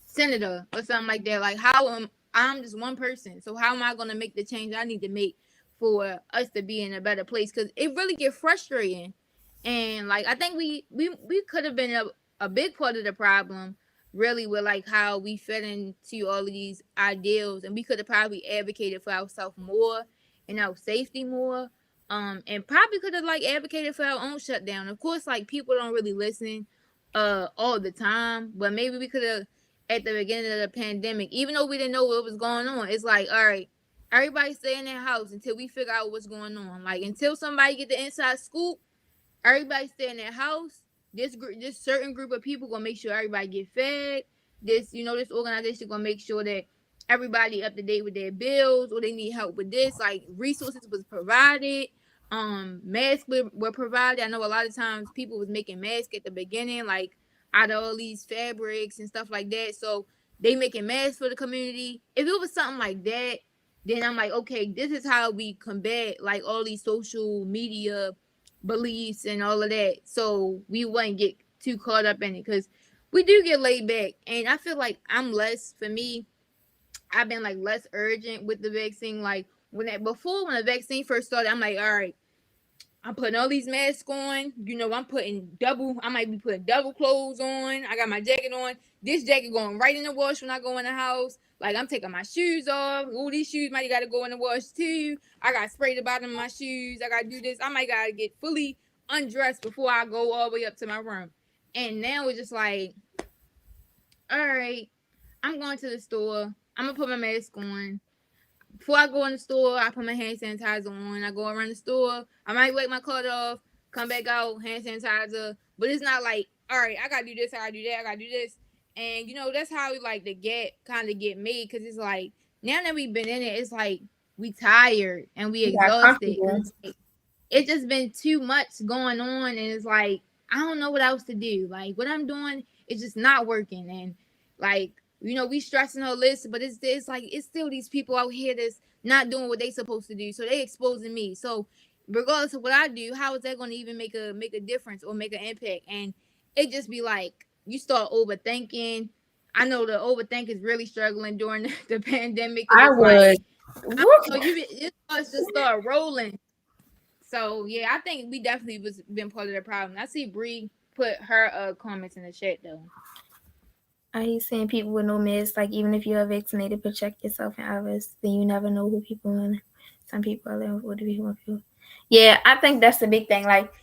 senator or something like that? Like, I'm just one person. So how am I going to make the change I need to make for us to be in a better place? Because it really get frustrating. And like, I think we could have been a big part of the problem, really, with like how we fit into all of these ideals, and we could have probably advocated for ourselves more and our safety more, and probably could have like advocated for our own shutdown. Of course, like, people don't really listen all the time, but maybe we could have, at the beginning of the pandemic, even though we didn't know what was going on, it's like, all right, everybody stay in their house until we figure out what's going on. Like, until somebody get the inside scoop, everybody stay in their house. This certain group of people gonna make sure everybody get fed. This organization gonna make sure that everybody up to date with their bills, or they need help with this. Like, resources was provided. Masks were provided. I know a lot of times people was making masks at the beginning, like out of all these fabrics and stuff like that. So they making masks for the community. If it was something like that, then I'm like, okay, this is how we combat like all these social media beliefs and all of that, so we wouldn't get too caught up in it, because we do get laid back. And I feel like I've been like less urgent with the vaccine. Like, when the vaccine first started, I'm like, all right, I'm putting all these masks on. I might be putting double clothes on. I got my jacket on. This jacket going right in the wash when I go in the house. Like, I'm taking my shoes off. All these shoes might got to go in the wash too. I got to spray the bottom of my shoes. I got to do this. I might got to get fully undressed before I go all the way up to my room. And now it's just like, all right, I'm going to the store. I'm gonna put my mask on. Before I go in the store, I put my hand sanitizer on. I go around the store. I might wake my clothes off, come back out, hand sanitizer. But it's not like, all right, I gotta do this, I gotta do that, I gotta do this. And that's how like the gap kind of get made, because it's like now that we've been in it, it's like we tired and we You got exhausted. comfortable. It's just been too much going on, and it's like I don't know what else to do. Like what I'm doing is just not working, and like we stressing her list, but it's like it's still these people out here that's not doing what they supposed to do, so they exposing me. So regardless of what I do, how is that going to even make a difference or make an impact? And it just be like you start overthinking. I know the overthink is really struggling during the pandemic. I It's would. like, so it starts to start rolling. So yeah, I think we definitely been part of the problem. I see Bree put her comments in the chat though. I hate seeing people with no mask. Like, even if you're vaccinated, protect yourself and others. Then you never know who people are. Some people are living with people. Yeah, I think that's the big thing. Like,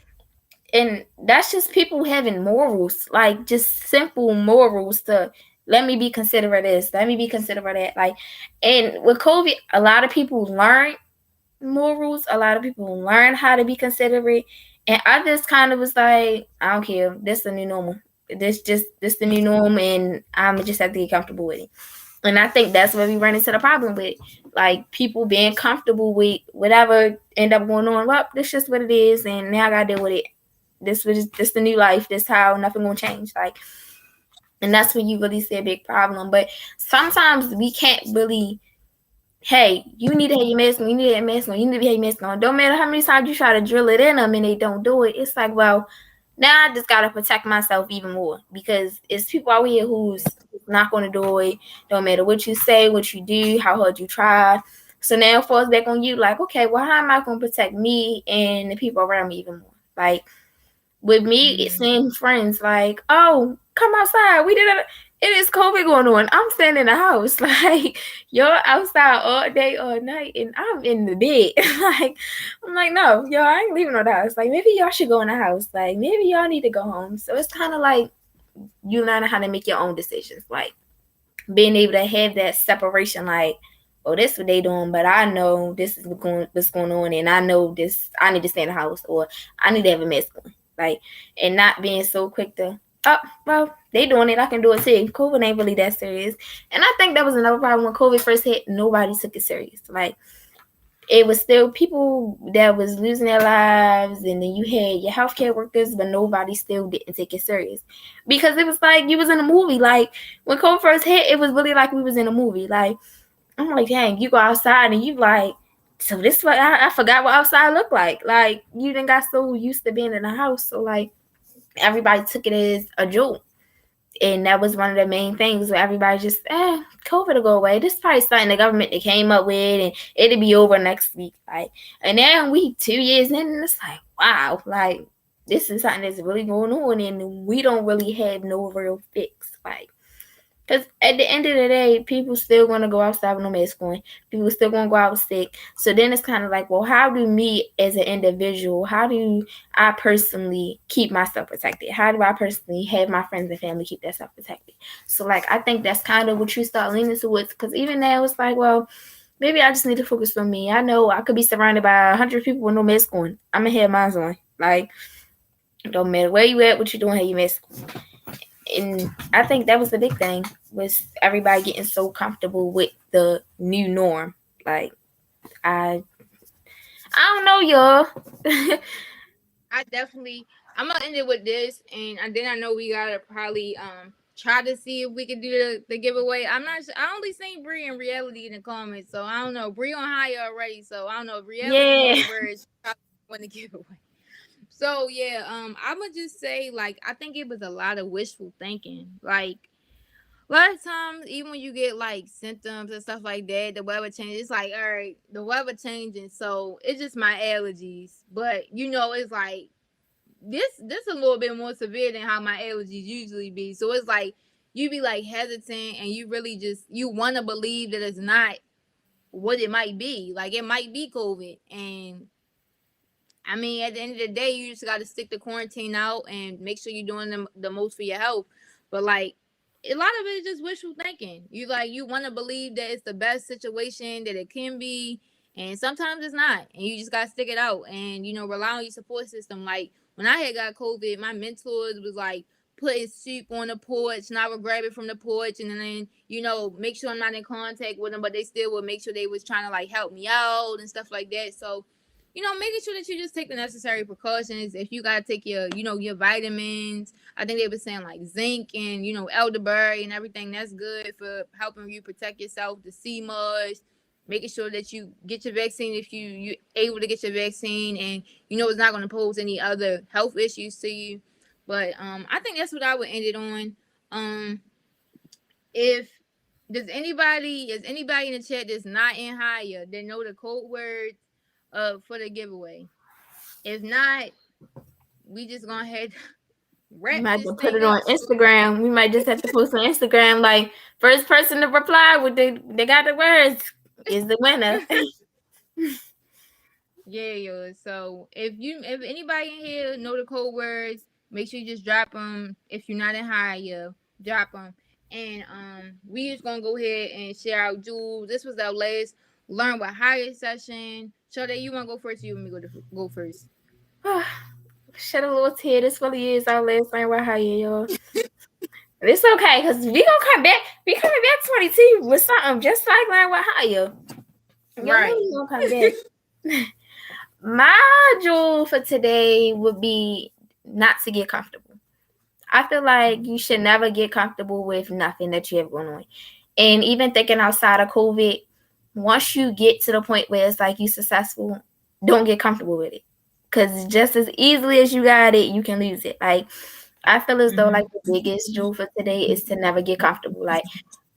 and that's just people having morals, like just simple morals to let me be considerate of this, let me be considerate of that. Like, and with COVID, a lot of people learn morals, a lot of people learn how to be considerate, and I just kind of was like, I don't care, this the new normal. This the new norm, and I'm just have to get comfortable with it. And I think that's where we run into the problem with, like, people being comfortable with whatever end up going on. Well, this just what it is, and now I gotta deal with it. This the new life. This how nothing gonna change. Like, and that's when you really see a big problem. But sometimes we can't really. Hey, you need to have your mask on. You need to have your mask on. You need to have your mask on. Don't matter how many times you try to drill it in them and they don't do it. It's like, well, now I just gotta protect myself even more, because it's people out here who's not gonna do it. Don't matter what you say, what you do, how hard you try. So now it falls back on you. Like, okay, well, how am I gonna protect me and the people around me even more? Like, with me, it's seeing friends like, oh, come outside. We did it. It is COVID going on. I'm staying in the house. Like, you're outside all day, all night, and I'm in the bed. Like, I'm like, no, y'all, I ain't leaving no house. Like, maybe y'all should go in the house. Like, maybe y'all need to go home. So it's kind of like you learn how to make your own decisions. Like, being able to have that separation, like, oh, this is what they doing, but I know this is what's going on, and I know this, I need to stay in the house, or I need to have a mask on. Like, and not being so quick to, oh, well, they doing it, I can do it too. COVID ain't really that serious. And I think that was another problem when COVID first hit. Nobody took it serious. Like, it was still people that was losing their lives, and then you had your healthcare workers, but nobody still didn't take it serious, because it was like you was in a movie. Like, when COVID first hit, it was really like we was in a movie. Like, I'm like, dang, you go outside and you like, so this what I forgot what outside looked like. Like, you done got so used to being in the house, so like everybody took it as a joke. And that was one of the main things where everybody just, COVID will go away. This is probably something the government that came up with, and it'll be over next week. Like, and then we 2 years in, and it's like, wow, like, this is something that's really going on, and we don't really have no real fix. Like, because at the end of the day, people still going to go outside with no mask on. People still going to go out sick. So then it's kind of like, well, how do me as an individual, how do I personally keep myself protected? How do I personally have my friends and family keep themselves protected? So, like, I think that's kind of what you start leaning towards. Because even now, it's like, well, maybe I just need to focus on me. I know I could be surrounded by 100 people with no mask on. I'm going to have mine on. Like, don't matter where you at, what you doing, have your mask on. And I think that was the big thing, was everybody getting so comfortable with the new norm. Like, I don't know, y'all. I'm gonna end it with this, and then I know we gotta probably try to see if we can do the giveaway. I'm not sure. I only seen Bree in reality in the comments, so I don't know. Bree on higher already, so I don't know if reality words when the giveaway. So yeah, I'm gonna just say, like, I think it was a lot of wishful thinking. Like, a lot of times, even when you get like symptoms and stuff like that, the weather changes. It's like, all right, the weather changing, so it's just my allergies. But it's like this a little bit more severe than how my allergies usually be. So it's like you be like hesitant, and you really just you want to believe that it's not what it might be. Like, it might be COVID, and I mean, at the end of the day, you just got to stick the quarantine out and make sure you're doing the most for your health. But like, a lot of it is just wishful thinking. You want to believe that it's the best situation that it can be, and sometimes it's not, and you just gotta stick it out and rely on your support system. Like when I had got COVID, my mentors was like putting soup on the porch, and I would grab it from the porch, and then make sure I'm not in contact with them, but they still would make sure they was trying to like help me out and stuff like that. So making sure that you just take the necessary precautions. If you gotta take your vitamins, I think they were saying like zinc and elderberry and everything. That's good for helping you protect yourself. The sea moss, making sure that you get your vaccine if you able to get your vaccine, and it's not going to pose any other health issues to you. But I think that's what I would end it on. If is anybody in the chat that's not in higher, they know the code words for the giveaway. If not, we just gonna head We might have to put it on Instagram. We might just have to post on Instagram. Like first person to reply with they got the words is the winner. Yeah. So if anybody in here know the code words, make sure you just drop them. If you're not in higher, drop them. And we just gonna go ahead and share our jewels. This was our last Learn with Higher session. Sade, you wanna go first? Or you want me to go first? Shed a little tear. This really is our last Learn with Higher, y'all. It's okay because we gonna come back. We coming back 22 with something just like Learn with Higher. Right. We gonna come back. My jewel for today would be not to get comfortable. I feel like you should never get comfortable with nothing that you have going on. And even thinking outside of COVID, once you get to the point where it's like you successful, don't get comfortable with it. Because just as easily as you got it, you can lose it. Like, I feel as though like the biggest jewel for today is to never get comfortable. Like,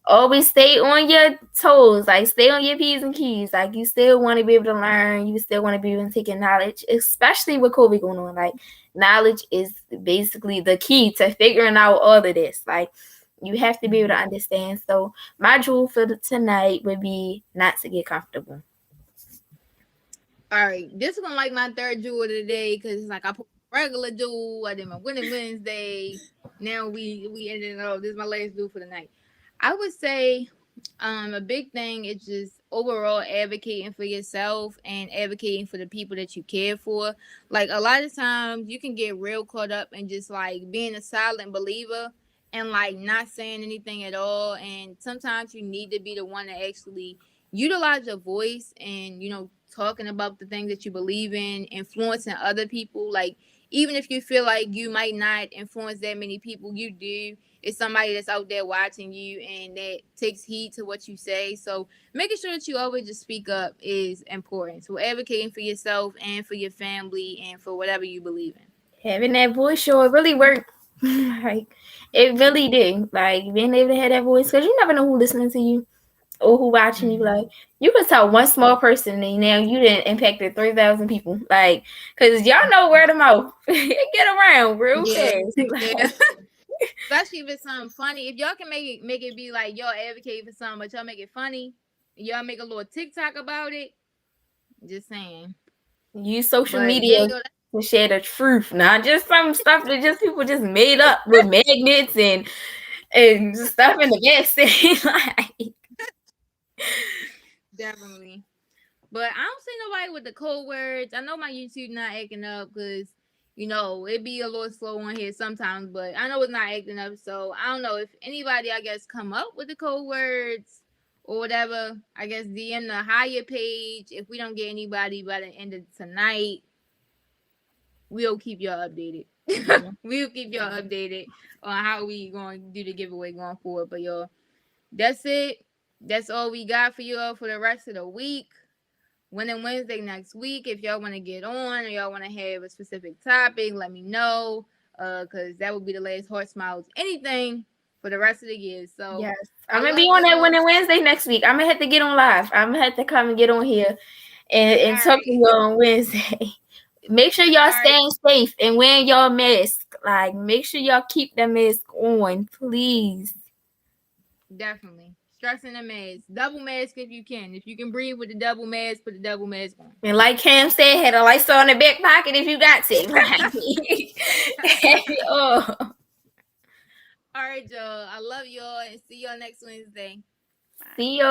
always stay on your toes, like stay on your P's and Q's. Like you still want to be able to learn, you still want to be able to take in knowledge, especially with COVID going on. Like knowledge is basically the key to figuring out all of this. Like you have to be able to understand. So my jewel for tonight would be not to get comfortable. All right, this is gonna like my third jewel of the day because it's like I put regular jewel, I did my Winning Wednesday. Now we ended it up. This is my last jewel for the night. I would say a big thing is just overall advocating for yourself and advocating for the people that you care for. Like a lot of times you can get real caught up in just like being a silent believer and like not saying anything at all. And sometimes you need to be the one to actually utilize your voice and, talking about the things that you believe in, influencing other people. Like even if you feel like you might not influence that many people, you do. It's somebody that's out there watching you and that takes heed to what you say. So making sure that you always just speak up is important. So advocating for yourself and for your family and for whatever you believe in. Having that voice show, it really worked. Like it really did. Like being able to have that voice, because you never know who's listening to you or who watching you. Like you could tell one small person and now you didn't impacted 3,000 people. Like, because y'all know word of mouth get around real fast. Yeah. Especially if it's something funny. If y'all can make it be like y'all advocate for something, but y'all make it funny, y'all make a little TikTok about it. Just saying. Use social media to share the truth, not just some stuff that just people just made up with magnets and stuff in the gas station. Like. Definitely. But I don't see nobody with the code words. I know my YouTube not acting up because it be a little slow on here sometimes, but I know it's not acting up. So I don't know if anybody, I guess, come up with the code words or whatever. I guess DM the higher page. If we don't get anybody by the end of tonight, we'll keep y'all updated. We'll keep y'all updated on how we going to do the giveaway going forward. But y'all, that's it. That's all we got for y'all for the rest of the week. Winning Wednesday next week. If y'all want to get on or y'all want to have a specific topic, let me know. Because that would be the last Heart Smiles anything for the rest of the year. So yes, I'm gonna be on that Winning Wednesday next week. I'm gonna have to get on live. I'm gonna have to come and get on here and talk to y'all on Wednesday. Make sure y'all staying safe and wearing y'all mask. Like make sure y'all keep the mask on, please. Definitely. stressing the mask. Double mask if you can. If you can breathe with the double mask, put the double mask on. And like Cam said, had a Lysol in the back pocket if you got to. Oh. All right, y'all. I love y'all and see y'all next Wednesday. See y'all.